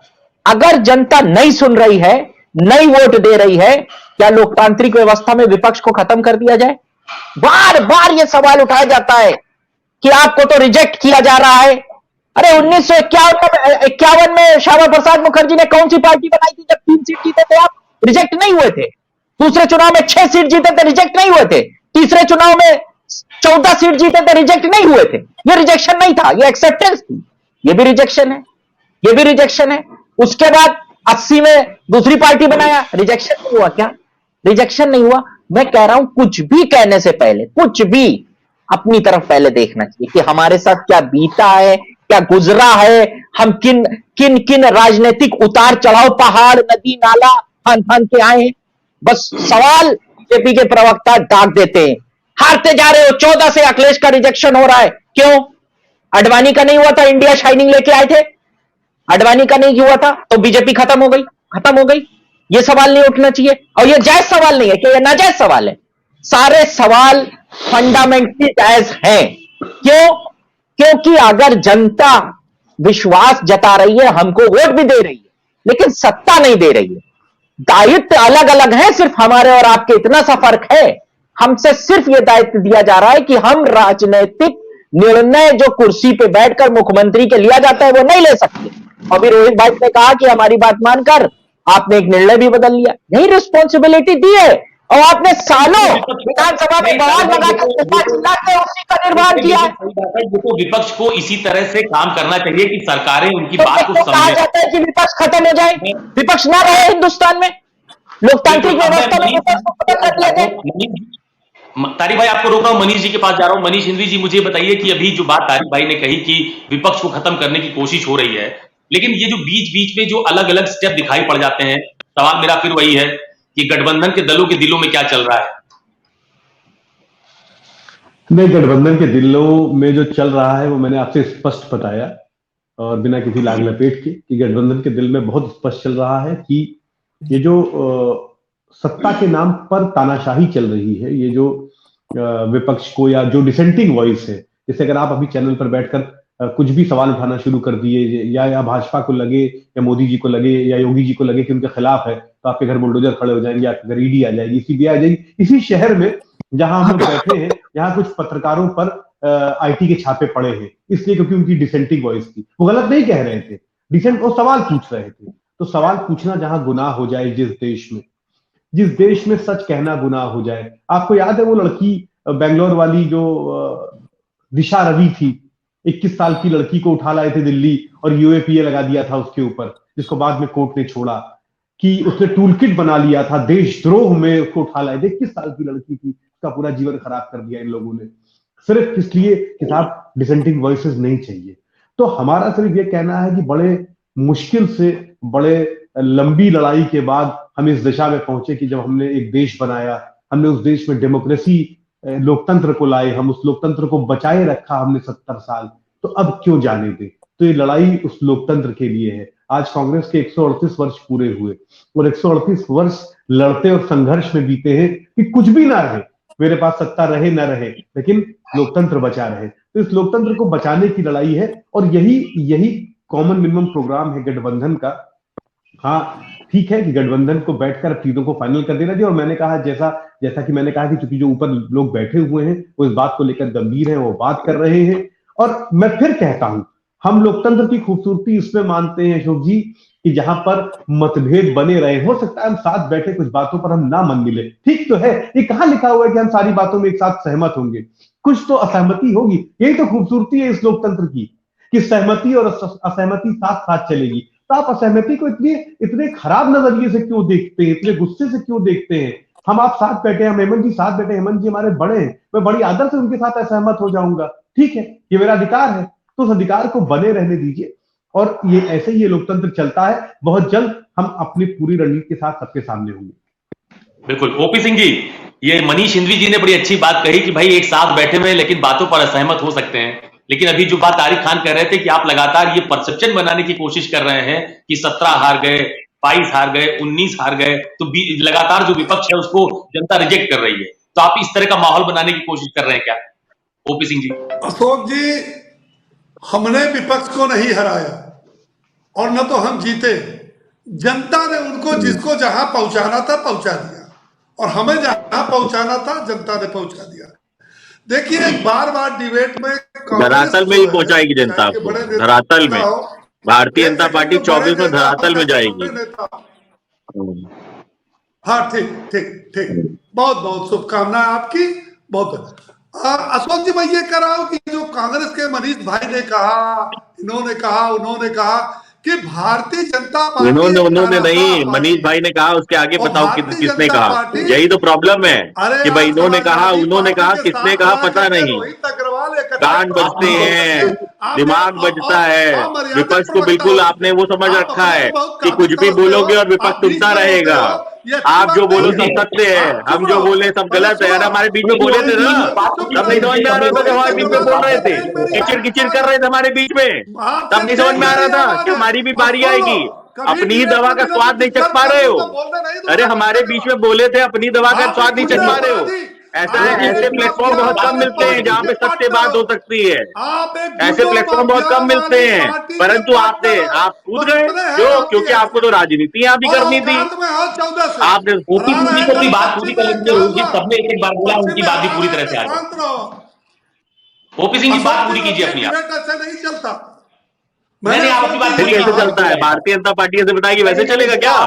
अगर जनता नहीं सुन रही है, नहीं वोट दे रही है, क्या लोकतांत्रिक व्यवस्था में विपक्ष को खत्म कर दिया जाए? बार बार यह सवाल उठाया जाता है कि आपको तो रिजेक्ट किया जा रहा है। अरे 1951 में श्यामा प्रसाद मुखर्जी ने कौन सी पार्टी बनाई थी जब 3 सीट जीते थे आप? रिजेक्ट नहीं हुए थे। दूसरे चुनाव में 6 सीट जीते थे, रिजेक्ट नहीं हुए थे। तीसरे चुनाव में 14 सीट जीते थे, रिजेक्ट नहीं हुए थे। ये रिजेक्शन नहीं था, ये एक्सेप्टेंस थी। ये भी रिजेक्शन है, ये भी रिजेक्शन है। उसके बाद 80 में दूसरी पार्टी बनाया, रिजेक्शन नहीं हुआ क्या? रिजेक्शन नहीं हुआ। मैं कह रहा हूं कुछ भी कहने से पहले, कुछ भी अपनी तरफ पहले देखना चाहिए कि हमारे साथ क्या बीता है, क्या गुजरा है, हम किन किन किन राजनीतिक उतार चढ़ाव, पहाड़, नदी, नाला फान फान के आए हैं। बस सवाल बीजेपी के प्रवक्ता दाग देते हैं, हारते जा रहे हो। 14 से अखिलेश का रिजेक्शन हो रहा है, क्यों? अडवाणी का नहीं हुआ था, इंडिया शाइनिंग लेके आए थे। अडवाणी का नहीं हुआ था तो बीजेपी खत्म हो गई, खत्म हो गई। ये सवाल नहीं उठना चाहिए, और ये जायज सवाल नहीं है कि ये नाजायज सवाल है। सारे सवाल फंडामेंटली जायज हैं। क्यों? क्योंकि अगर जनता विश्वास जता रही है, हमको वोट भी दे रही है, लेकिन सत्ता नहीं दे रही है। दायित्व अलग अलग है, सिर्फ हमारे और आपके इतना सा फर्क है। हमसे सिर्फ यह दायित्व दिया जा रहा है कि हम राजनीतिक निर्णय जो कुर्सी पे बैठकर मुख्यमंत्री के लिया जाता है वो नहीं ले सकते। अभी रोहित भाई ने कहा कि हमारी बात मानकर आपने एक निर्णय भी बदल लिया। यही रिस्पॉन्सिबिलिटी दी है, और आपने सालों विधानसभा में बवाल लगाकर चिल्ला के उसी का निर्माण किया है। देखो, विपक्ष को इसी तरह से काम करना चाहिए कि सरकारें उनकी तो बात को कहा समझें। जाता है कि विपक्ष खत्म हो जाए, विपक्ष ना रहे हिंदुस्तान में, लोकतांत्रिक व्यवस्था में विपक्ष को खत्म कर दिया जाए। तारिक भाई, आपको रोक रहा हूं, मनीष जी के पास जा रहा हूं। मनीष हिंदवी जी, मुझे बताइए कि अभी जो बात तारिक भाई ने कही कि विपक्ष को खत्म करने की कोशिश हो रही है, लेकिन ये जो बीच बीच में जो अलग अलग स्टेप दिखाई पड़ जाते हैं, सवाल मेरा फिर वही है कि गठबंधन के दलों के दिलों में क्या चल रहा है? नहीं, गठबंधन के दिलों में जो चल रहा है वो मैंने आपसे स्पष्ट बताया, और बिना किसी लाग लपेट के, कि गठबंधन के दिल में बहुत स्पष्ट चल रहा है कि ये जो सत्ता के नाम पर तानाशाही चल रही है, ये जो विपक्ष को, या जो डिसेंटिंग वॉइस है, जैसे अगर आप अभी चैनल पर बैठकर कुछ भी सवाल उठाना शुरू कर दिए, या भाजपा को लगे, या मोदी जी को लगे, या योगी जी को लगे कि उनके खिलाफ है, तो आपके घर बुलडोजर खड़े हो जाएंगे, आपके घर ईडी आ जाएगी, सीबीआई आ जाएगी। इसी शहर में जहां हम लोग बैठे हैं, यहाँ कुछ पत्रकारों पर आईटी के छापे पड़े हैं, इसलिए क्योंकि उनकी डिसेंटिंग वॉइस थी। वो गलत नहीं कह रहे थे, डिसेंट, वो सवाल पूछ रहे थे। तो सवाल पूछना जहां गुनाह हो जाए, जिस देश में सच कहना गुनाह हो जाए। आपको याद है वो लड़की बेंगलोर वाली जो दिशा रवि थी, 21 साल की लड़की को उठा लाए थे दिल्ली, और यूएपीए लगा दिया था उसके ऊपर, जिसको बाद में कोर्ट ने छोड़ा, कि उसने टूल किट बना लिया था, देशद्रोह में उसको उठा लाए थे। 21 साल की लड़की थी, उसका पूरा जीवन खराब कर दिया इन लोगों ने, सिर्फ इसलिए कि साहब डिसेंटिंग वॉइसेस नहीं चाहिए। तो हमारा सिर्फ ये कहना है कि बड़े मुश्किल से, बड़े लंबी लड़ाई के बाद हम इस दिशा में पहुंचे कि जब हमने एक देश बनाया, हमने उस देश में डेमोक्रेसी, लोकतंत्र को लाए, हम उस लोकतंत्र को बचाए रखा हमने 70 साल, तो अब क्यों जाने दे। तो ये लड़ाई उस लोकतंत्र के लिए है। आज कांग्रेस के 138 वर्ष पूरे हुए, और 138 वर्ष लड़ते और संघर्ष में बीते हैं कि कुछ भी ना रहे, मेरे पास सत्ता रहे ना रहे, लेकिन लोकतंत्र बचा रहे। तो इस लोकतंत्र को बचाने की लड़ाई है, और यही कॉमन मिनिमम प्रोग्राम है गठबंधन का। हाँ, ठीक है कि गठबंधन को बैठकर चीजों को फाइनल कर देना चाहिए, और मैंने कहा, जैसा कि मैंने कहा कि चूंकि जो ऊपर लोग बैठे हुए हैं वो इस बात को लेकर गंभीर हैं, वो बात कर रहे हैं। और मैं फिर कहता हूं, हम लोकतंत्र की खूबसूरती इसमें मानते हैं अशोक जी, कि जहां पर मतभेद बने रहे, हो सकता है हम साथ बैठे कुछ बातों पर हम ना मन मिले, ठीक तो है, ये कहां लिखा हुआ है कि हम सारी बातों में एक साथ सहमत होंगे, कुछ तो असहमति होगी। यही तो खूबसूरती है इस लोकतंत्र की, कि सहमति और असहमति साथ साथ चलेगी। तो आप असहमति को इतने खराब नजरिए से क्यों देखते हैं, इतने गुस्से से क्यों देखते हैं? हम आप साथ बैठे हैं, हम हेमंत जी साथ बैठे, हेमंत जी हमारे बड़े हैं, मैं बड़ी आदर से उनके साथ असहमत हो जाऊंगा, ठीक है, ये मेरा अधिकार है। तो उस अधिकार को बने रहने दीजिए, और ये ऐसे ही ये लोकतंत्र चलता है। बहुत जल्द हम अपनी पूरी रणनीति के साथ सबके सामने होंगे। बिल्कुल। ओपी सिंह जी, ये मनीष हिंदवी जी ने बड़ी अच्छी बात कही कि भाई एक साथ बैठे हुए लेकिन बातों पर असहमत हो सकते हैं, लेकिन अभी जो बात तारिक खान कह रहे थे कि आप लगातार ये परसेप्शन बनाने की कोशिश कर रहे हैं कि 17 हार गए, 22 हार गए, 19 हार गए, तो लगातार जो विपक्ष है उसको जनता रिजेक्ट कर रही है, तो आप इस तरह का माहौल बनाने की कोशिश कर रहे हैं क्या, ओपी सिंह जी? अशोक जी, हमने विपक्ष को नहीं हराया, और न तो हम जीते। जनता ने उनको जिसको जहां पहुंचाना था पहुंचा दिया, और हमें जहां पहुंचाना था जनता ने पहुंचा दिया। देखिए बार बार डिबेट में कांग्रेस धरातल में जो ही है, पहुंचाएगी जनता चाहे कि आपको, बड़े धरातल नेता में। हो, भारतीय एक जनता सेकंड पार्टी में बड़े 24 में नेता धरातल में पचास जाएगी। छोटे नेता। हम्म, हाँ ठीक ठीक ठीक, हम्म। बहुत बहुत शुभकामनाएं आपकी। बहुत अशोक जी, मैं ये कह रहा हूं कि जो कांग्रेस के मनीष भाई ने कहा, उन्होंने कहा कि भारतीय जनता पार्टी उन्होंने एक उन्होंने तानाशाह नहीं, मनीष पार्टी है। भाई ने कहा, उसके आगे और बताओ भारतीय किसने जनता कहा। पार्टी, यही तो प्रॉब्लम है अरे कि भाई आप इन्होंने समाजवादी पार्टी कहा, के किसने साथ कहा रह पता करके नहीं। रोहित अग्रवाल कान एकत्रित बजते होकर हैं, के आपने दिमाग बजता है। अमर्यादित विपक्ष को प्रवक्ता बिल्कुल हो आपने वो समझ आप, रखा अपने है को बहुत कि काबिल कुछ भी समझते हो, बोलोगे और विपक्ष आप बीच सुनता में बोलते रहेगा। हो, ये अच्छी आप बात जो बोलो नहीं सब है। सत्य है, आप चुप हम जो रहो, बोले सब पहले गलत है। सुनो। अरे हमारे बीच में बोले थे ना, तब नहीं समझ में आ रहा था जब हमारे बीच में बोल रहे थे, किचिर किचिर कर रहे थे हमारे बीच में, तब नहीं समझ में आ रहा था कि हमारी भी बारी आएगी। अपनी ही दवा का स्वाद नहीं चख पा रहे हो। अरे हमारे बीच में बोले थे, अपनी दवा का स्वाद नहीं चख पा रहे हो। ऐसा है, ऐसे प्लेटफॉर्म बहुत कम मिलते हैं जहां पे सत्य बात हो सकती है। आप एक ऐसे गुंडों प्लेटफॉर्म बहुत माफिया कम मिलते वाली हैं, पार्टी के परंतु पार्टनर हो, आप कूद बस गए। इतने हैं क्यों? आपकी क्योंकि आपको तो राजनीति यहाँ भी और करनी थी। औकात में हो 14 से। आपने ओपी रा सिंह जी रहे को कल अपनी बात पश्चिम पूरी कर में, लेंगे। क्या रोहित जी हुआ? सबने एक एक बार बोला, पश्चिम उनकी में बात भी हरा पूरी रहे तरह थे, से आ जाए। शांत रहो। ओपी सिंह जी बात अशोक पूरी जी कीजिए रोकिए, अपनी आप। डिबेट ऐसे नहीं चलता। नहीं मैंने नहीं, आप अपनी अशोक बात जी फिर ये पूरी कैसे कीजिए। कहा, चलता है? भारतीय जनता पार्टी ऐसे बताएगी वैसे चलेगा क्या?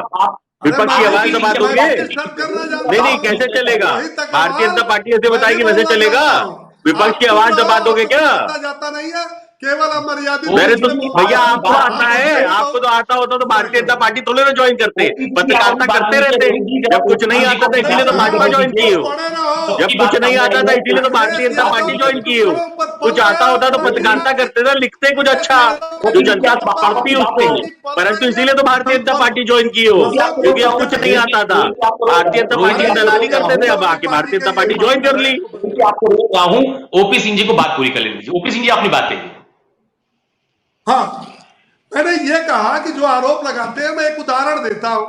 अरे विपक्ष की मैं आवाज ओपी सिंह दबा जी मैं दोगे? डिस्टर्ब करना नहीं जानता नहीं, हूँ। कैसे चलेगा? रोहित भारतीय अग्रवाल जनता पार्टी ऐसे मैं भी बताएगी वैसे बोलना चलेगा? चाहता हूँ। विपक्ष आप की चुप आवाज रहो, दबा दोगे आपको क्या? कुछ आता जाता नहीं है, केवल अमर्यादित ओपी मेरे रूप तो से सिंह जी बोलते भैया हो। आपको आता आप है, अपने को आपको तो आता होता तो भारतीय जनता पार्टी थोड़ी ना ज्वाइन करते, ओपी सिंह जी, आप अपनी पत्रकारिता बात करते कीजिए। रहते। रोहित जी जब जब कुछ ओपी नहीं सिंह जी आता को था अपनी इसीलिए बात तो अरे पूरी भाजपा आप करने ज्वाइन दीजिए। किए चुप हो। पड़े रहो। जब सबकी कुछ बात नहीं समझ आता था आएगी। इसीलिए तो भारतीय अखिलेश जनता यादव पार्टी के ज्वाइन किए हो। टुकड़ों पर पल कुछ आता गया होता तो था पत्रकारिता हीरा। करते थे, लिखते कुछ अखिलेश अच्छा यादव के जो ओपी सिंह जी जनता आप टुकड़ों आपकी पढ़ती बात उसको। कहिए। पर पल परंतु गई है, इसीलिए तो भारतीय हम जनता पल पार्टी ज्वाइन की हो, अशोक जी क्योंकि अब पल कुछ गए। नहीं आता था। भारतीय जनता रोहित पार्टी जी की आपको दलाली रोक रहा करते हूँ। थे, अब आके भारतीय जनता पार्टी ज्वाइन कर ली। रोहित जी आपको रोक रहा हूँ। ओपी सिंह जी को बात पूरी कर लेने दीजिए। ओपी सिंह जी अपनी बात कहिए। हाँ, मैंने ये कहा कि जो आरोप लगाते हैं, मैं एक उदाहरण देता हूं।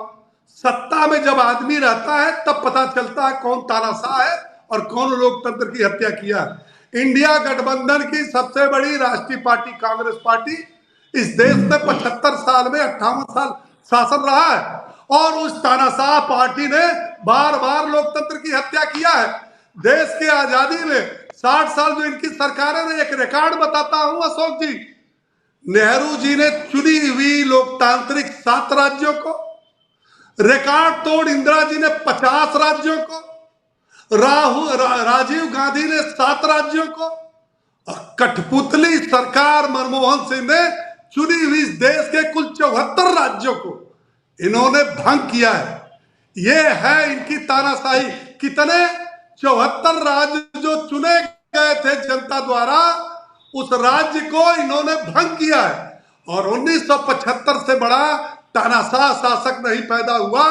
सत्ता में जब आदमी रहता है तब पता चलता है कौन तानाशाह है और कौन लोकतंत्र की हत्या किया है। इंडिया गठबंधन की सबसे बड़ी राष्ट्रीय पार्टी कांग्रेस पार्टी इस देश में 75 साल में 58 साल शासन रहा है और उस तानाशाह पार्टी ने बार बार लोकतंत्र की हत्या किया है। देश की आजादी में 60 साल जो इनकी सरकारें ने, एक रिकॉर्ड बताता हूं अशोक जी, नेहरू जी ने चुनी हुई लोकतांत्रिक 7 राज्यों को, रिकॉर्ड तोड़ इंदिरा जी ने 50 राज्यों को, राजीव गांधी ने 7 राज्यों को, और कठपुतली सरकार मनमोहन सिंह ने चुनी हुई इस देश के कुल 74 राज्यों को इन्होंने भंग किया है। ये है इनकी तानाशाही। कितने 74 राज्य जो चुने गए थे जनता द्वारा, उस राज्य को इन्होंने भंग किया है। और 1975 से बड़ा तानाशाह शासक नहीं पैदा हुआ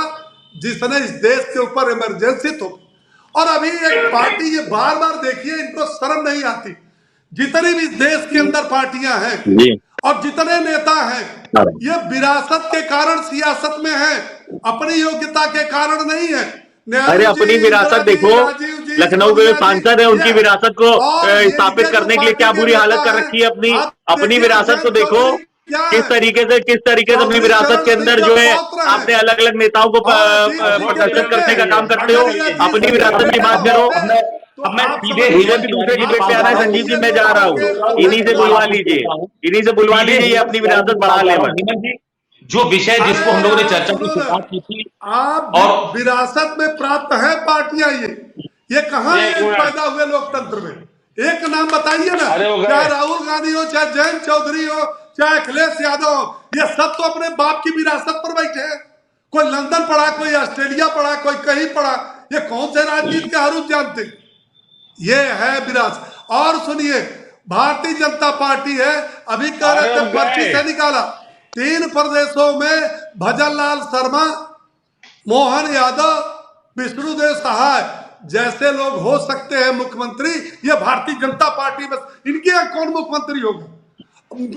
जिसने इस देश के ऊपर इमरजेंसी तो। और अभी एक पार्टी, ये बार बार देखिए, इनको शर्म नहीं आती। जितनी भी देश के अंदर पार्टियां हैं जी और जितने नेता हैं, ये विरासत के कारण सियासत में हैं, अपनी योग्यता के कारण नहीं है। अरे अपनी विरासत देखो, लखनऊ के जो सांसद है उनकी विरासत को स्थापित करने के लिए क्या बुरी हालत कर रखी है अपनी। अपनी विरासत को देखो, किस तरीके से अपनी विरासत के अंदर जो है आपने अलग अलग नेताओं को प्रदर्शन करने का काम करते हो। अपनी विरासत की बात करो। अब मैं सीधे मुझे भी दूसरे डिबेट पे आना है संजीव जी, मैं जा रहा हूँ। इन्हीं से बुलवा लीजिए, ये अपनी विरासत बढ़ा ले। हेमंत जी, जो विषय जिसको हम लोगों ने चर्चा की शुरुआत की थी, आप और विरासत में प्राप्त है पार्टियां, ये कहां पैदा हुए लोकतंत्र में? एक नाम बताइए ना। अरे वो चाहे राहुल गांधी हो, चाहे जयंत चौधरी हो, चाहे अखिलेश यादव हो, ये सब तो अपने बाप की विरासत पर बैठे हैं। कोई लंदन पढ़ा, कोई ऑस्ट्रेलिया पढ़ा, कोई कहीं पढ़ा। ये कौन से राजनीति के हरूफ जानते? ये है विरासत। और सुनिए, भारतीय जनता पार्टी है, अभी कह रहे थे पर्ची से निकाला 3 प्रदेशों में भजन लाल शर्मा, मोहन यादव, विष्णुदेव सहाय जैसे लोग हो सकते हैं मुख्यमंत्री। ये भारतीय जनता पार्टी, बस इनके यहाँ कौन मुख्यमंत्री होगा?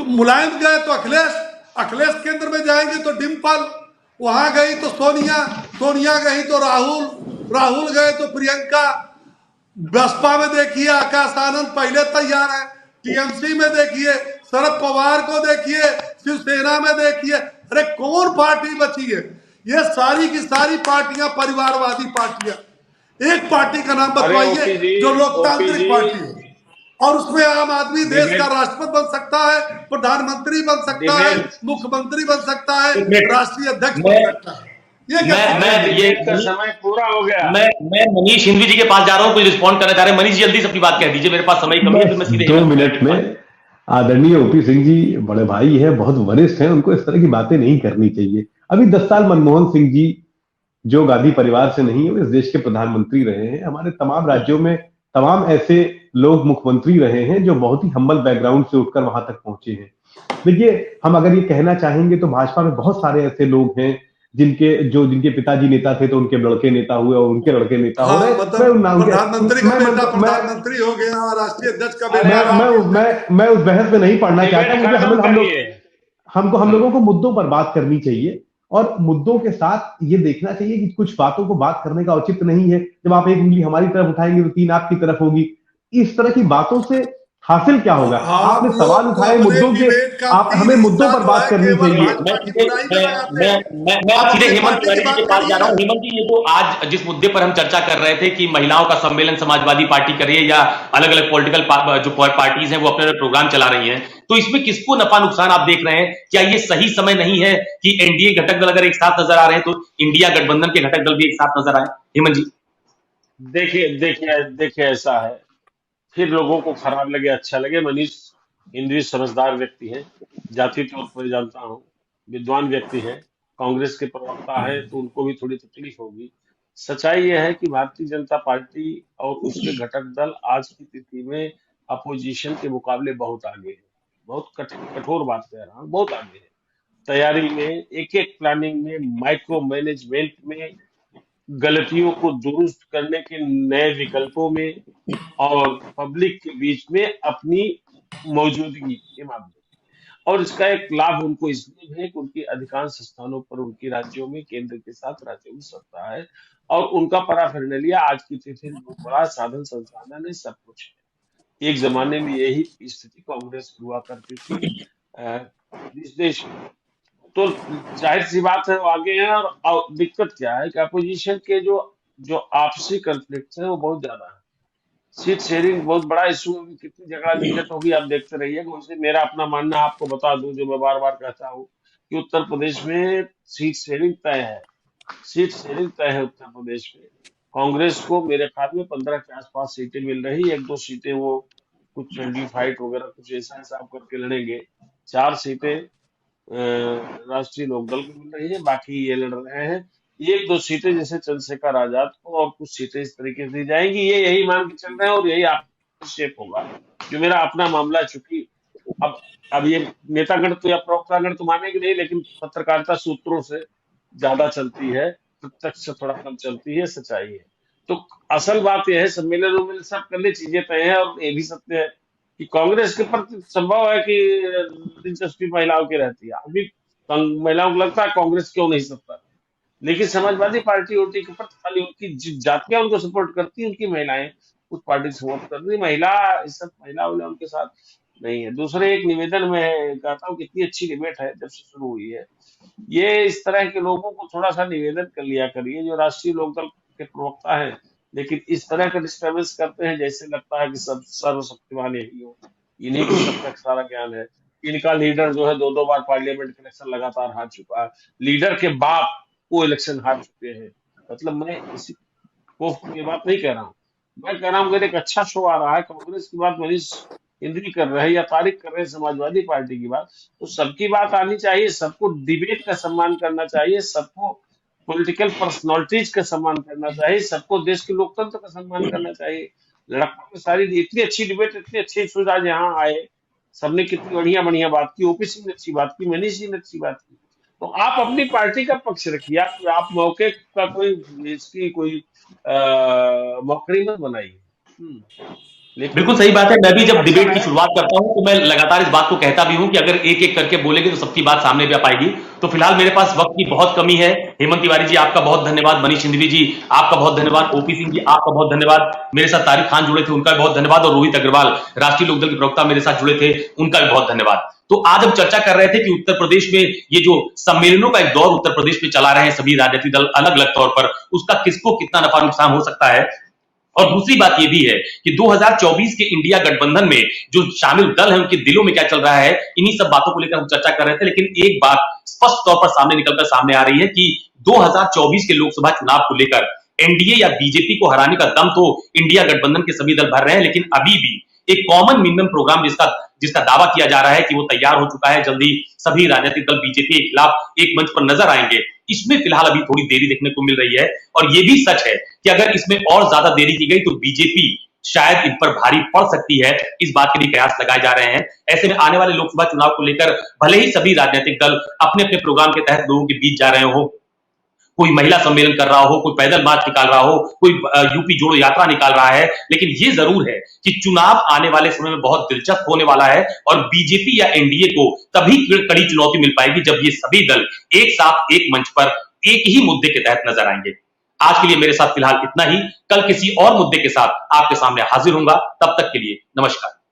मुलायम गए तो अखिलेश केंद्र में जाएंगे तो डिम्पल, वहां गई तो सोनिया गई तो राहुल गए तो प्रियंका। बसपा में देखिए आकाश आनंद पहले तैयार है, टीएमसी में देखिए शरद पवार को देखिए, शिवसेना में देखिए। अरे कौन पार्टी बची है? ये सारी की सारी पार्टियां परिवारवादी पार्टियां। एक पार्टी का नाम अरे ओपी बतवाइए जी, जो ओपी लोकतांत्रिक जी, पार्टी हो और उसमें आम आदमी देश का डिबेट राष्ट्रपति बन सकता है, प्रधानमंत्री बन सकता है, डिबेट मुख्यमंत्री बन सकता है, एक मिनट, राष्ट्रीय अध्यक्ष बन मैं सकता है। ये मैं कैसे? अरे मैं ये डिबेट का समय पूरा हो गया। मैं मनीष हिंदवी जी के पास जा रहा हूं, कुछ रिस्पॉन्ड करना चाह रहे हैं। मनीष जी जल्दी से अपनी बात कह दीजिए, मेरे पास समय की कमी है, बस फिर मैं सीधे 2 हेमंत मिनट तिवारी के पास। में आदरणीय ओपी सिंह जी बड़े भाई हैं, बहुत वरिष्ठ हैं, उनको इस तरह की बातें नहीं करनी चाहिए। अभी 10 साल मनमोहन सिंह जी जो गांधी परिवार से नहीं है, वो इस देश के प्रधानमंत्री रहे हैं। हमारे तमाम राज्यों में तमाम ऐसे लोग मुख्यमंत्री रहे हैं जो बहुत ही हम्बल बैकग्राउंड से उठकर वहां तक पहुंचे हैं। देखिए, हम अगर ये कहना चाहेंगे तो भाजपा में बहुत सारे ऐसे लोग हैं जिनके पिताजी नेता थे तो उनके लड़के नेता हुए और उनके लड़के नेता हो हाँ, गए। मतलब प्रधानमंत्री का बेटा मैं प्रधानमंत्री हो गया, राष्ट्रीय अध्यक्ष का अरे बेटा आप मैं उस बहस में नहीं पढ़ना चाहता। डिबेट मुझे खत्म हम लोग करिए। हम लोगों को मुद्दों पर बात करनी चाहिए और मुद्दों के साथ ये देखना चाहिए कि कुछ बातों को बात करने का औचित्य नहीं है। जब आप एक उंगली हमारी तरफ उठाएंगे तो 3 आपकी तरफ होगी। इस तरह की बातों से हासिल क्या होगा? आप आपने सवाल लोग को उठाए अपने मुद्दों के, डिबेट का आप 3 हमें मुद्दों हिस्सा पर जो बात है करनी केवल चाहिए। भाजपा की बुराई में लगाते हैं। मैं आप सीधे अपनी हेमंत पार्टी की तिवारी जी के बात पास जा रहा हूँ। करिए। हेमंत जी, ये जो आज जिस मुद्दे पर हम चर्चा कर रहे थे कि महिलाओं का सम्मेलन समाजवादी पार्टी करे या अलग अलग पॉलिटिकल जो पार्टीज हैं वो अपने अपने प्रोग्राम चला रही हैं, तो इसमें किसको नफा नुकसान आप देख रहे हैं? क्या ये सही समय नहीं है कि एनडीए घटक दल अगर एक साथ नजर आ रहे हैं तो इंडिया गठबंधन के घटक दल भी एक साथ नजर आए? हेमंत जी, देखिए देखिए देखिए, ऐसा है, फिर लोगों को खराब लगे अच्छा लगे। मनीष हिंदवी समझदार व्यक्ति हैं, जाति तौर पर जानता हूँ, विद्वान व्यक्ति हैं, कांग्रेस के प्रवक्ता है, तो उनको भी थोड़ी तकलीफ होगी। सच्चाई यह है कि भारतीय जनता पार्टी और उसके घटक दल आज की स्थिति में अपोजिशन के मुकाबले बहुत आगे है। बहुत कठोर बात कह रहा हूँ, बहुत आगे है। तैयारी में, एक एक प्लानिंग में, माइक्रो मैनेजमेंट में, गलतियों को दुरुस्त करने के नए विकल्पों में और पब्लिक के बीच में अपनी मौजूदगी के मामले में। और इसका एक लाभ उनको इसलिए है कि उनकी अधिकांश स्थानों पर उनकी राज्यों में, केंद्र के साथ राज्यों में सत्ता है और उनका पैराफर्नेलिया आज की तिथि में बहुत बड़ा साधन संसाधन है, सब कुछ है। एक जमाने में यही स्थिति कांग्रेस की हुआ करती थी इस देश में। तो जाहिर सी बात है वो आगे है। और दिक्कत क्या है कि अपोजिशन के जो जो आपसी कन्फ्लिक्ट है वो बहुत ज्यादा है। सीट शेयरिंग बहुत बड़ा इशू है, कितनी झगड़ा झंझट होगी आप देखते रहिए। वैसे मेरा अपना मानना आपको बता दूं, जो मैं बार बार कहता हूँ कि उत्तर प्रदेश में सीट शेयरिंग तय है। सीट शेयरिंग तय है उत्तर प्रदेश में। कांग्रेस को मेरे ख्याल में 15 के आसपास सीटें मिल रही, 1-2 सीटें वो कुछ फ्रेंडली फाइट वगैरह कुछ ऐसा हिसाब करके लड़ेंगे। 4 सीटें राष्ट्रीय लोकदल को मिल रही है, बाकी ये लड़ रहे हैं। 1-2 सीटें जैसे चंद्रशेखर आजाद को और कुछ सीटें इस तरीके से दी जाएंगी, ये यही मान के चल रहे हैं और यही आप शेप होगा। जो मेरा अपना मामला, चूंकि अब ये नेतागण तो या प्रवक्तागण तो मानेंगे नहीं, लेकिन पत्रकारिता सूत्रों से ज्यादा चलती है, प्रत्यक्ष से थोड़ा कम चलती है, सच्चाई है। तो असल बात यह है, सम्मेलन उम्मेलन सब करने चीजें तय है। और ये भी सत्य है कि कांग्रेस के प्रति संभव है कि दिलचस्पी महिलाओं की रहती है। अभी महिलाओं को लगता है कांग्रेस क्यों नहीं सत्ता, लेकिन समाजवादी पार्टी ओटी के प्रति खाली उनकी जातियां उनको सपोर्ट करती है, उनकी महिलाएं उस पार्टी से सपोर्ट करती है। महिला इस सब महिला उनके साथ नहीं है। दूसरे एक निवेदन में कहता हूँ, कितनी अच्छी डिबेट है जब से शुरू हुई है। ये इस तरह के लोगों को थोड़ा सा निवेदन कर लिया करिए जो राष्ट्रीय लोकदल के प्रवक्ता है, लेकिन इस तरह का डिस्टर्बेंस करते हैं जैसे लगता है कि सब सर्वशक्तिमान यही हो, इन्हीं को सब तक सारा ज्ञान है। इनका लीडर जो है 2-2 बार पार्लियामेंट के इलेक्शन लगातार हार चुका है, लीडर के बाप वो इलेक्शन हार चुके हैं। मतलब मैं इसी को ये बात नहीं कह रहा हूँ, मैं कह रहा हूँ कि एक अच्छा शो आ रहा है, कांग्रेस की बात मनीष हिंदवी कर रहे हैं या तारिक कर रहे हैं, समाजवादी पार्टी की बात, तो सबकी बात आनी चाहिए। सबको डिबेट का सम्मान करना चाहिए, सबको पॉलिटिकल पर्सनालिटीज का सम्मान करना चाहिए, सबको देश के लोकतंत्र का सम्मान करना चाहिए। लड़कों में सारी इतनी अच्छी डिबेट, इतने अच्छे इश्यूज आज यहाँ आए, सबने कितनी बढ़िया बढ़िया बात की, ओपी सिंह ने अच्छी बात की, मनीष जी ने अच्छी बात की। तो आप अपनी पार्टी का पक्ष रखिए, आप मौके का कोई इसकी कोई मौकरी मत बनाइए। लेकिन बिल्कुल सही बात है। मैं भी जब डिबेट की शुरुआत करता हूं तो मैं लगातार इस बात को कहता भी हूं कि अगर एक एक करके बोलेंगे तो सबकी बात सामने भी आ पाएगी। तो फिलहाल मेरे पास वक्त की बहुत कमी है। हेमंत तिवारी जी आपका बहुत धन्यवाद, मनीष हिंदवी जी आपका बहुत धन्यवाद, ओपी सिंह जी आपका बहुत धन्यवाद, मेरे साथ तारिक खान जुड़े थे उनका भी बहुत धन्यवाद, और रोहित अग्रवाल राष्ट्रीय लोकदल के प्रवक्ता मेरे साथ जुड़े थे उनका भी बहुत धन्यवाद। तो आज हम चर्चा कर रहे थे कि उत्तर प्रदेश में ये जो सम्मेलनों का एक दौर उत्तर प्रदेश में चला रहे हैं सभी राजनीतिक दल अलग अलग तौर पर, उसका किसको कितना नफा नुकसान हो सकता है। और दूसरी बात यह भी है कि 2024 के इंडिया गठबंधन में जो शामिल दल हैं उनके दिलों में क्या चल रहा है, इन्हीं सब बातों को लेकर हम चर्चा कर रहे थे। लेकिन एक बात स्पष्ट तौर पर सामने निकलकर सामने आ रही है कि 2024 के लोकसभा चुनाव को लेकर एनडीए या बीजेपी को हराने का दम तो इंडिया गठबंधन के सभी दल भर रहे हैं, लेकिन अभी भी एक कॉमन मिनिमम प्रोग्राम जिसका दावा किया जा रहा है कि वो तैयार हो चुका है, जल्दी सभी राजनीतिक दल बीजेपी के खिलाफ एक मंच पर नजर आएंगे, इसमें फिलहाल अभी थोड़ी देरी देखने को मिल रही है। और ये भी सच है कि अगर इसमें और ज्यादा देरी की गई तो बीजेपी शायद इन पर भारी पड़ सकती है, इस बात के भी कयास लगाए जा रहे हैं। ऐसे में आने वाले लोकसभा चुनाव को लेकर भले ही सभी राजनीतिक दल अपने अपने प्रोग्राम के तहत लोगों के बीच जा रहे हो, कोई महिला सम्मेलन कर रहा हो, कोई पैदल मार्च निकाल रहा हो, कोई यूपी जोड़ो यात्रा निकाल रहा है, लेकिन ये जरूर है कि चुनाव आने वाले समय में बहुत दिलचस्प होने वाला है और बीजेपी या एनडीए को तभी कड़ी चुनौती मिल पाएगी जब ये सभी दल एक साथ एक मंच पर एक ही मुद्दे के तहत नजर आएंगे। आज के लिए मेरे साथ फिलहाल इतना ही, कल किसी और मुद्दे के साथ आपके सामने हाजिर होऊंगा, तब तक के लिए नमस्कार।